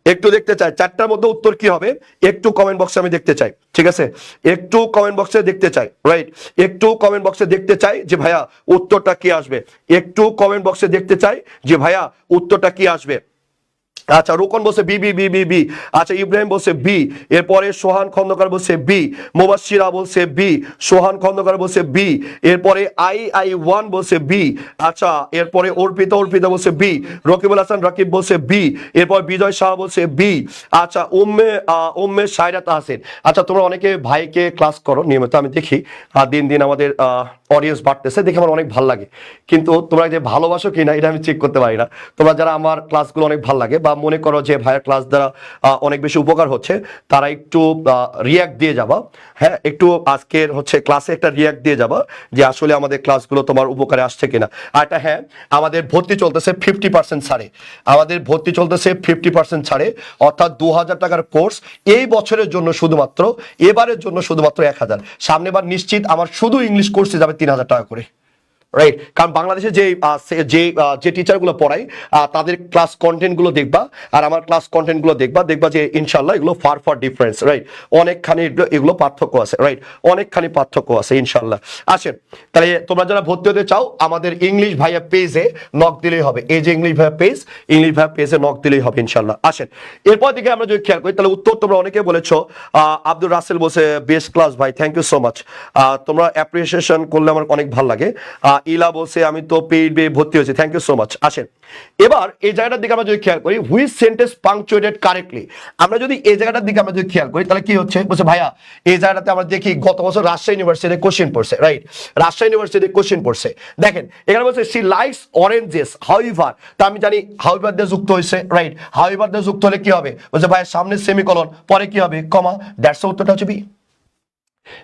একটু দেখতে চাই চারটার মধ্যে উত্তর কি হবে একটু কমেন্ট বক্সে আমি দেখতে চাই, ঠিক আছে? একটু কমেন্ট বক্সে দেখতে চাই, রাইট? একটু কমেন্ট বক্সে দেখতে চাই যে ভাইয়া উত্তরটা কি আসবে, একটু কমেন্ট বক্সে দেখতে চাই যে ভাইয়া উত্তরটা কি আসবে। আচ্ছা রুকন বলছে B B B B B, আচ্ছা ইব্রাহিম বলছে বি, এরপরে সোহান খন্দকার বলছে বি, মুবাশশিরা বলছে বি, সোহান খন্দকার বলছে বি, এরপরে আই ওয়ান বলছে বি, আচ্ছা এরপরে অর্পিতা বলছে বি, রকিবুল হাসান রাকিব বলছে বি, এরপর বিজয় শাহ বলছে বি, আচ্ছা উম্মে সায়রা তাহসিন। আচ্ছা তোমরা অনেকে ভাইকে ক্লাস করো নিয়মিত, আমি দেখি দিন দিন আমাদের অডিয়েন্স বাড়তেছে, দেখে আমার অনেক ভালো লাগে। কিন্তু তোমরা যে ভালোবাসো কিনা এটা আমি চেক করতে পারি না। তোমরা যারা আমার ক্লাসগুলো অনেক ভালো লাগে বা মনে করো যে ভাইয়ের ক্লাস দ্বারা অনেক বেশি উপকার হচ্ছে, তারা একটু রিয়াক্ট দিয়ে যাবা। হ্যাঁ একটু আজকের হচ্ছে ক্লাসে একটা রিয়াক্ট দিয়ে যাবা যে আসলে আমাদের ক্লাসগুলো তোমার উপকারে আসছে কিনা। আর এটা হ্যাঁ আমাদের ভর্তি চলতেছে 50% ছাড়ে, আমাদের ভর্তি চলতেছে 50% ছাড়ে, অর্থাৎ 2000 টাকার কোর্স এই বছরের জন্য শুধুমাত্র, এবারের জন্য শুধুমাত্র 1000। সামনেবার নিশ্চিত আমার শুধু ইংলিশ কোর্সে যাবে 3000 টাকা করে, রাইট? কারণ বাংলাদেশে যে টিচারগুলো পড়ায় তাদের ক্লাস কন্টেন্টগুলো দেখবা আর আমার ক্লাস কন্টেন্টগুলো দেখবা যে ইনশাল্লাহ এগুলো ফার ডিফারেন্স, রাইট? অনেকখানি এগুলো পার্থক্য আছে, রাইট? অনেকখানি পার্থক্য আছে ইনশাল্লাহ। আসেন তাহলে তোমরা যারা ভর্তি হতে চাও আমাদের ইংলিশ ভাইয়া পেজে নক দিলেই হবে, এই যে ইংলিশ ভাইয়া পেজে নক দিলেই হবে ইনশাল্লাহ। আসেন এরপর দিকে আমরা যদি খেয়াল করি তাহলে উত্তর তোমরা অনেকে বলেছো। আব্দুল রাসেল বলছে বেস্ট ক্লাস ভাই, থ্যাংক ইউ সো মাচ। তোমরা অ্যাপ্রিসিয়েশন করলে আমার অনেক ভালো লাগে। ইলা বলছে আমি তো পেইড ভর্তি হয়েছি, থ্যাংক ইউ সো মাচ। আসেন এবার এই জায়গাটার দিকে আমরা যদি খেয়াল করি হুইচ সেন্টেন্স পাংচুয়েটেড কারেক্টলি, আমরা যদি এই জায়গাটার দিকে আমরা যদি খেয়াল করি তাহলে কি হচ্ছে বলছে ভাইয়া এই জায়গাটাতে আমরা দেখি গত বছর রাজশাহী ইউনিভার্সিটি কোশ্চেন পড়ছে, রাইট? রাজশাহী ইউনিভার্সিটি কোশ্চেন পড়ছে, দেখেন এখানে বলছে শি লাইকস অরেঞ্জেস হাউএভার, তা আমি জানি হাউএভার দিয়ে যুক্ত হয়েছে, রাইট? হাউএভার দিয়ে যুক্ত হলে কি হবে বলছে ভাইয়া সামনে সেমিকলন পরে কি হবে কমা, দ্যাটস উত্তরটা হচ্ছে বি।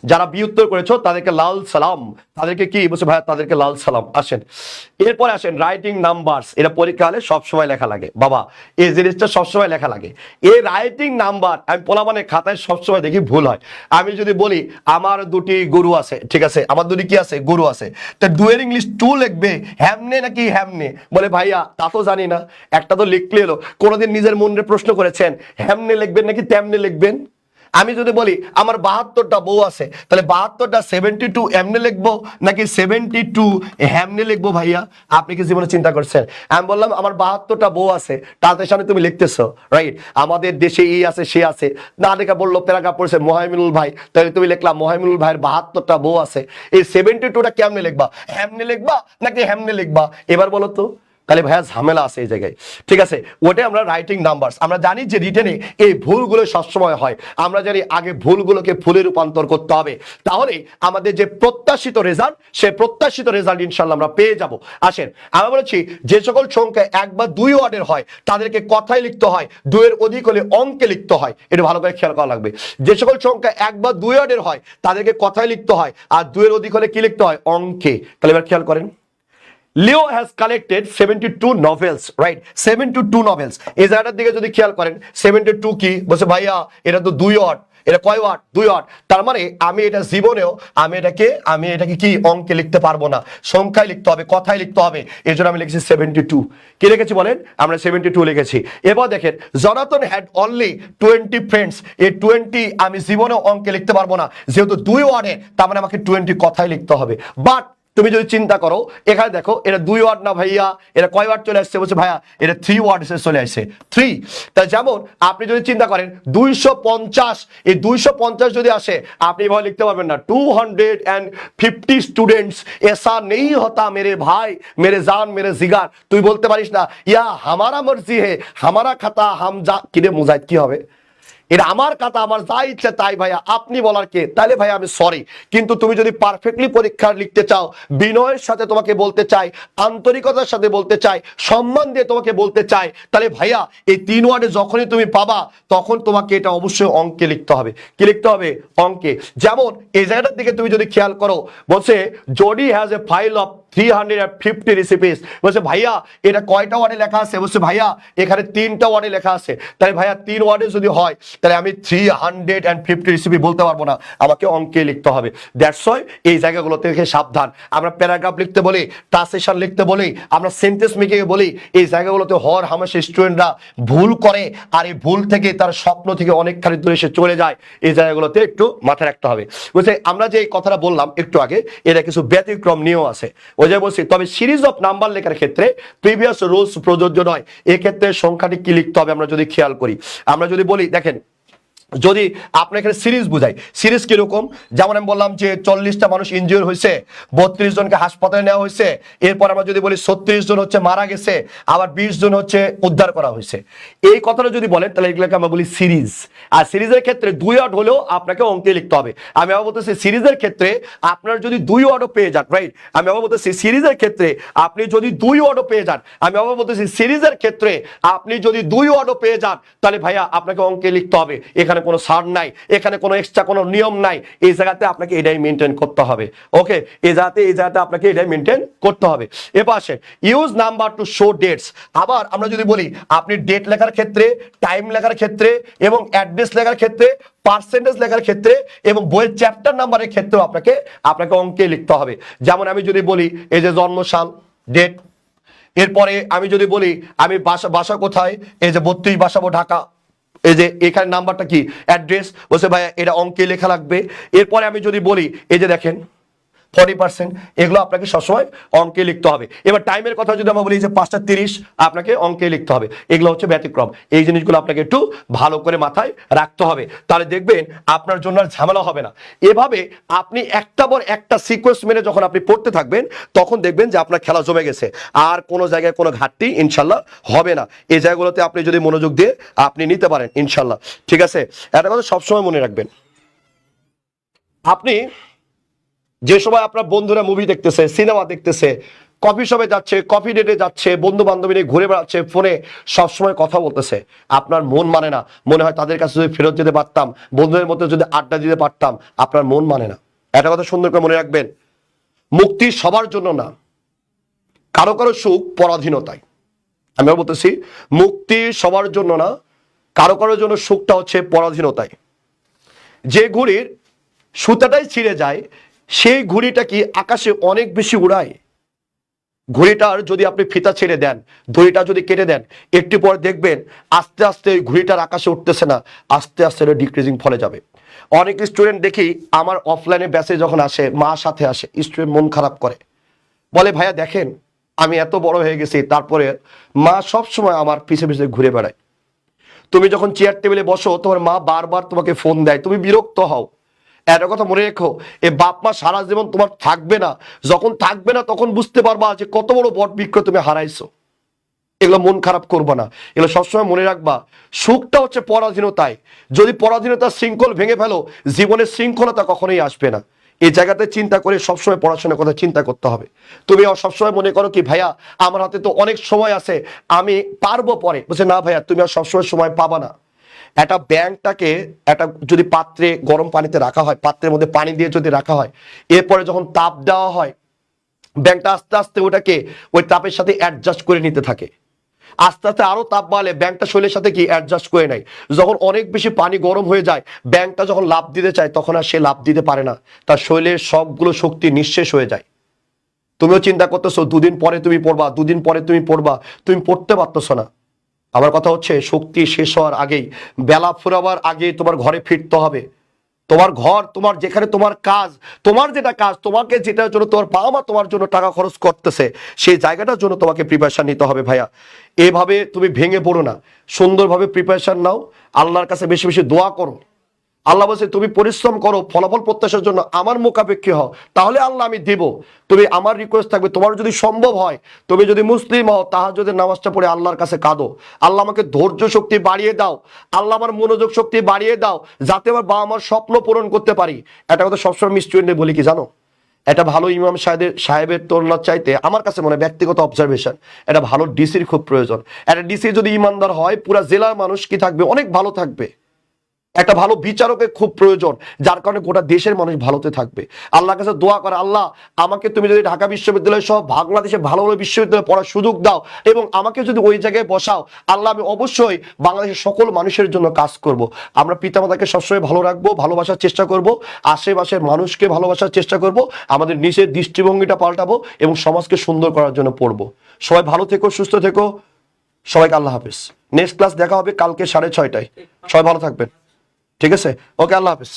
যারা বি উত্তর করেছো তাদেরকে লাল সালাম। তাদেরকে কি বলছে ভাইয়া? তাদেরকে লাল সালাম। আসেন এরপরে আসেন রাইটিং নাম্বারস। এটা পরীক্ষা হলে সবসময় লেখা লাগে বাবা, এই জিনিসটা সবসময় লেখা লাগে। এই রাইটিং নাম্বার আমি পোলাপানের খাতায় সবসময় দেখি ভুল হয়। আমি যদি বলি আমার দুটি গরু আছে, ঠিক আছে, আমার দুটি কি আছে? গরু আছে। তা ডুয়ের ইংলিশ টু লিখবে হ্যামনে নাকি হ্যামনে? বলে ভাইয়া তা তো জানি না, একটা তো লিখলে এলো। কোনোদিন নিজের মনে প্রশ্ন করেছেন হ্যামনে লিখবেন নাকি তেমনে লিখবেন? আমি যদি বলি আমার 72টা বউ আছে, তাহলে 72টা 72 এমনে লিখবো নাকি 72 হ্যামনে লিখবো? ভাইয়া আপনি কি জীবনে চিন্তা করছেন? আমি বললাম আমার 72টা বউ আছে, তাদের সামনে তুমি লিখতেছো, রাইট? আমাদের দেশে এই আছে সে আছে, না দেখা বললো প্যারাগ্রাফ পড়ছে মহামিনুল ভাই, তাহলে তুমি লিখলাম মহামিনুল ভাইয়ের 72টা বউ আছে। এই 72টা কেমনে লিখবা? হ্যামনে লিখবা নাকি হ্যামনে লিখবা? এবার বলো তো। তাহলে ভাইয়া ঝামেলা আছে এই জায়গায়, ঠিক আছে? ওটাই আমরা রাইটিং নাম্বারস। আমরা জানি যে রিটেনে এই ভুলগুলো সবসময় হয়। আমরা জানি আগে ভুলগুলোকে ফুলে রূপান্তর করতে হবে, তাহলে আমাদের যে প্রত্যাশিত রেজাল্ট, সে প্রত্যাশিত রেজাল্ট ইনশাল্লাহ আমরা পেয়ে যাব। আসেন আমরা বলেছি যে সকল সংখ্যা 1 বা 2 ওয়ার্ডের হয় তাদেরকে কথায় লিখতে হয়, 2 এর অধিক হলে অঙ্কে লিখতে হয়। এটা ভালো করে খেয়াল করা লাগবে। যে সকল সংখ্যা 1 বা 2 ওয়ার্ডের হয় তাদেরকে কথায় লিখতে হয়, আর 2 এর অধিক হলে কি লিখতে হয়? অঙ্কে। তাহলে এবার খেয়াল করেন, Leo has collected 72 novels, right? 72 novels। এই জায়গাটার দিকে যদি খেয়াল করেন 72 কি বলছে ভাইয়া? এটা তো 2 ওয়ার্ড। এটা কয় ওয়ার্ড? 2 ওয়ার্ড। তার মানে আমি এটা জীবনেও আমি এটাকে কি অঙ্কে লিখতে পারবো না, সংখ্যায় লিখতে হবে, কথায় লিখতে হবে। এর জন্য আমি লিখেছি 72। কি লিখেছি বলেন? আমরা 72 লিখেছি। এবার দেখেন জনাথন হ্যাড অনলি 20 ফ্রেন্ডস। এই 20 আমি জীবনেও অঙ্কে লিখতে পারবো না, যেহেতু 2 ওয়ার্ডে, তার মানে আমাকে 20 কথায় লিখতে হবে। বাট তুমি যদি চিন্তা করো, এখানে দেখো এটা 2 ওয়ার্ড না ভাইয়া, এটা কয় ওয়ার্ড চলে আসছে? বলছে ভাইয়া এটা 3 ওয়ার্ড চলে আসছে, 3। তা যেমন আপনি যদি চিন্তা করেন 250, এই 250 যদি আসে আপনি এভাবে লিখতে পারবেন না 250 স্টুডেন্টস ऐसा नहीं होता मेरे भाई मेरे जान मेरे जिगार। তুই বলতে পারিস না ইয়া হামারা মর্জি হে হামারা খাতা হাম যা। কিরে মুজাহিদ কি হবে? এটা আমার কথা, আমার যা ইচ্ছে তাই। ভাইয়া আপনি বলার কে? তাহলে ভাইয়া আমি সরি, কিন্তু তুমি যদি পারফেক্টলি পরীক্ষা লিখতে চাও, বিনয়ের সাথে তোমাকে বলতে চাই, আন্তরিকতার সাথে বলতে চাই, সম্মান দিয়ে তোমাকে বলতে চাই, তাহলে ভাইয়া এই 3 ওয়ার্ডে যখনই তুমি পাবা তখন তোমাকে এটা অবশ্যই অঙ্কে লিখতে হবে। কি লিখতে হবে? অঙ্কে। যেমন এই জায়গাটার দিকে তুমি যদি খেয়াল করো, বলছে Jody has a file of 350 recipes. বলছে ভাইয়া এটা কয়টা ওয়ার্ডে লেখা আছে? বলছে ভাইয়া এখানে 3টা ওয়ার্ডে লেখা আছে। তাহলে ভাইয়া 3 ওয়ার্ডে যদি হয় তাহলে আমি 350 রেসিপি বলতে পারবো না, আমাকে অঙ্কে লিখতে হবে। দ্যাটস ওয়াই এই জায়গাগুলো থেকে সাবধান। আমরা প্যারাগ্রাফ লিখতে বলি, ট্রান্সলেশন লিখতে বলি, আমরা সেন্টেন্স মেকিং বলি, এই জায়গাগুলোতে হর হামেশা স্টুডেন্টরা ভুল করে, আর এই ভুল থেকে তার স্বপ্ন থেকে অনেকখানি দূরে এসে চলে যায়। এই জায়গাগুলোতে একটু মাথায় রাখতে হবে। বুঝছে আমরা যে কথাটা বললাম একটু আগে, এটা কিছু ব্যতিক্রম নিয়েও আছে। ওই যে বলছি, তবে সিরিজ অফ নাম্বার লেখার ক্ষেত্রে প্রিভিয়াস রুলস প্রযোজ্য নয়। এক্ষেত্রে সংখ্যাটি কি লিখতে হবে আমরা যদি খেয়াল করি, আমরা যদি বলি দেখেন, যদি আপনার এখানে সিরিজ বুঝাই, সিরিজ কিরকম? যেমন আমি বললাম যে 40টা মানুষ ইনজিওর হয়েছে, 32 জনকে হাসপাতালে নেওয়া হয়েছে, এরপর আমরা যদি বলি 36 জন হচ্ছে মারা গেছে, আবার 20 জন হচ্ছে উদ্ধার করা হয়েছে। এই কথাটা যদি বলেন তাহলে এগুলোকে আমরা বলি সিরিজ। আর সিরিজের ক্ষেত্রে 2 ওয়ার্ড হলেও আপনাকে অঙ্কে লিখতে হবে। আমি আবার বলতেছি সিরিজের ক্ষেত্রে আপনার যদি 2 ওয়ার্ডও পেয়ে যান, রাইট? আমি আবার বলতেছি সিরিজের ক্ষেত্রে আপনি যদি 2 ওয়ার্ডও পেয়ে যান, আমি আবার বলতেছি সিরিজের ক্ষেত্রে আপনি যদি 2 ওয়ার্ডও পেয়ে যান, তাহলে ভাইয়া আপনাকে অঙ্কে লিখতে হবে। এখানে কোনো ছাড় নাই, এখানে কোনো এক্সট্রা কোনো নিয়ম নাই। এই জায়গাতে আপনাকে এটাই মেনটেন করতে হবে। ওকে, এই জায়গাতে আপনাকে এটাই মেনটেন করতে হবে। এবার আসে use number to show dates. আবার আমরা যদি বলি আপনি ডেট লেখার ক্ষেত্রে, টাইম লেখার ক্ষেত্রে এবং অ্যাড্রেস লেখার ক্ষেত্রে, পার্সেন্টেজ লেখার ক্ষেত্রে এবং বইয়ের চ্যাপ্টার নাম্বারের ক্ষেত্রেও আপনাকে অঙ্কে লিখতে হবে। যেমন আমি যদি বলি এই যে জন্মসাল, ডেট, এরপরে আমি যদি বলি আমি বাসা কোথায়, এই যে 32 বাসাবো ঢাকা, এই যে এখানে নাম্বারটা কি? অ্যাড্রেস। বলছে ভাইয়া এটা অঙ্কে লেখা লাগবে। এরপরে আমি যদি বলি এই যে দেখেন 40%, এগুলো আপনাকে সবসময় অঙ্কে লিখতে হবে। এবার টাইমের কথা যদি আমরা বলি যে 5:30, আপনাকে অঙ্কে লিখতে হবে। এগুলো হচ্ছে ব্যতিক্রম। এই জিনিসগুলো আপনাকে একটু ভালো করে মাথায় রাখতে হবে, তাহলে দেখবেন আপনার জন্য আর ঝামেলা হবে না। এভাবে আপনি একটা পর একটা সিকোয়েন্স মেনে যখন আপনি পড়তে থাকবেন তখন দেখবেন যে আপনার খেলা জমে গেছে, আর কোনো জায়গায় কোনো ঘাটতি ইনশাল্লাহ হবে না। এই জায়গাগুলোতে আপনি যদি মনোযোগ দিয়ে আপনি নিতে পারেন ইনশাল্লাহ, ঠিক আছে? একটা কথা সবসময় মনে রাখবেন, আপনি যে সময় আপনার বন্ধুরা মুভি দেখতেছে, সিনেমা দেখতেছে, কফি শপে যাচ্ছে, কফি ডেটে যাচ্ছে, বন্ধু বান্ধবী নিয়ে ঘুরে বেড়াচ্ছে, ফোনে সবসময় কথা বলতেছে, আপনার মন মানে না। মনে হয় তাদের কাছে যদি ফেরত যেতে পারতাম, বন্ধুদের মধ্যে যদি আড্ডা দিতে পারতাম, আপনার মন মানে না। একটা কথা সুন্দর করে মনে রাখবেন, মুক্তি সবার জন্য না, কারো কারো সুখ পরাধীনতায়। আমি বলতেছি, মুক্তি সবার জন্য না, কারো কারোর জন্য সুখটা হচ্ছে পরাধীনতায়। যে ঘুড়ির সুতাটাই ছিঁড়ে যায়, সেই ঘুড়িটা কি আকাশে অনেক বেশি উড়ায়? ঘুড়িটার যদি আপনি ফিতা ছেড়ে দেন, দড়িটা যদি কেটে দেন, একটু পর দেখবেন আস্তে আস্তে ওই ঘুড়িটার আকাশে উঠতেছে না, আস্তে আস্তে এটা ডিক্রিজিং ফলে যাবে। অনেক স্টুডেন্ট দেখি আমার অফলাইনে ব্যাচে যখন আসে, মা সাথে আসে, স্টুডেন্ট মন খারাপ করে, বলে ভাইয়া দেখেন আমি এত বড় হয়ে গেছি, তারপরে মা সব সময় আমার পিছে পিছে ঘুরে বেড়ায়। তুমি যখন চেয়ার টেবিলে বসো, তোমার মা বারবার তোমাকে ফোন দেয়, তুমি বিরক্ত হও। একটা কথা মনে রেখো, এ বাপ মা সারা জীবন তোমার থাকবে না। যখন থাকবে না তখন বুঝতে পারবা যে কত বড় বট বৃক্ষ তুমি হারাইছো। এগুলো মন খারাপ করবা না, এগুলো সবসময় মনে রাখবা। সুখটা হচ্ছে পরাধীনতায়। যদি পরাধীনতার শৃঙ্খল ভেঙে ফেলো, জীবনের শৃঙ্খলতা কখনোই আসবে না। এই জায়গাতে চিন্তা করে সবসময় পড়াশোনার কথা চিন্তা করতে হবে। তুমি সবসময় মনে করো কি ভাইয়া আমার হাতে তো অনেক সময় আছে, আমি পারবো পরে, বলছে না ভাইয়া তুমি আর সবসময় সময় পাবা না। একটা ব্যাংকটাকে একটা যদি পাত্রে গরম পানিতে রাখা হয়, পাত্রের মধ্যে পানি দিয়ে যদি রাখা হয়, এরপরে যখন তাপ দেওয়া হয়, ব্যাংকটা আস্তে আস্তে ওটাকে ওই তাপের সাথে অ্যাডজাস্ট করে নিতে থাকে। আস্তে আস্তে আরো তাপ বাড়লে ব্যাংকটা শরীরের সাথে কি অ্যাডজাস্ট করে নেয়। যখন অনেক বেশি পানি গরম হয়ে যায়, ব্যাংকটা যখন লাফ দিতে চায়, তখন আর সে লাফ দিতে পারে না, তার শরীরের সবগুলো শক্তি নিঃশেষ হয়ে যায়। তুমিও চিন্তা করতেছো দুদিন পরে তুমি পড়বা, দুদিন পরে তুমি পড়বা, তুমি পড়তে পারতেছো না। আমার কথা হচ্ছে শক্তি শেষ হওয়ার আগেই, বেলা ফুরাবার আগে তোমার ঘরে ফিরতে হবে। তোমার ঘর, তোমার যেখানে তোমার কাজ, তোমার যেটা কাজ, তোমাকে যেটার জন্য তোমার বাবা মা তোমার জন্য টাকা খরচ করতেছে, সেই জায়গাটার জন্য তোমাকে প্রিপারেশন নিতে হবে ভাইয়া। এভাবে তুমি ভেঙে পড়ো না, সুন্দরভাবে প্রিপারেশন নাও, আল্লাহর কাছে বেশি বেশি দোয়া করো। আল্লাহ বলছে তুমি পরিশ্রম করো, ফলাফল প্রত্যাশার জন্য আমার মুখাপেক্ষী হও, তাহলে আল্লাহ আমি দেব। তুমি আমার রিকোয়েস্ট থাকবে, তোমার যদি সম্ভব হয়, তুমি যদি মুসলিম হও, তাহাজ্জুদের নামাজটা পড়ে আল্লাহর কাছে কাঁদো, আল্লাহ আমাকে ধৈর্য শক্তি বাড়িয়ে দাও, আল্লাহ আমার মনোযোগ শক্তি বাড়িয়ে দাও, যাতে আমার বাবা আমার স্বপ্ন পূরণ করতে পারি। একটা কথা সবসময় আমি স্টুডেন্টদের বলি কি জানো, একটা ভালো ইমাম সাহেবের তুলনার চাইতে আমার কাছে মনে হয়, ব্যক্তিগত অবজারভেশন, একটা ভালো ডিসির খুব প্রয়োজন। একটা ডিসি যদি ইমানদার হয়, পুরা জেলার মানুষ কি থাকবে, অনেক ভালো থাকবে। একটা ভালো বিচারকের খুব প্রয়োজন, যার কারণে গোটা দেশের মানুষ ভালোতে থাকবে। আল্লাহর কাছে দোয়া করে, আল্লাহ আমাকে তুমি যদি ঢাকা বিশ্ববিদ্যালয় সহ বাংলাদেশে ভালো ভালো বিশ্ববিদ্যালয়ে পড়ার সুযোগ দাও, এবং আমাকে যদি ওই জায়গায় বসাও, আল্লাহ আমি অবশ্যই বাংলাদেশের সকল মানুষের জন্য কাজ করব। আমরা পিতামাতাকে সবসময় ভালো রাখবো, ভালোবাসার চেষ্টা করব, আশেপাশের মানুষকে ভালোবাসার চেষ্টা করব, আমাদের নিজের দৃষ্টিভঙ্গিটা পাল্টাবো এবং সমাজকে সুন্দর করার জন্য পড়বো। সবাই ভালো থেকো, সুস্থ থেকো, সবাইকে আল্লাহ হাফেজ। নেক্সট ক্লাস দেখা হবে কালকে 6:30টায়। সবাই ভালো থাকবেন, ঠিক আছে? ওকে, আল্লাহ হাফেজ।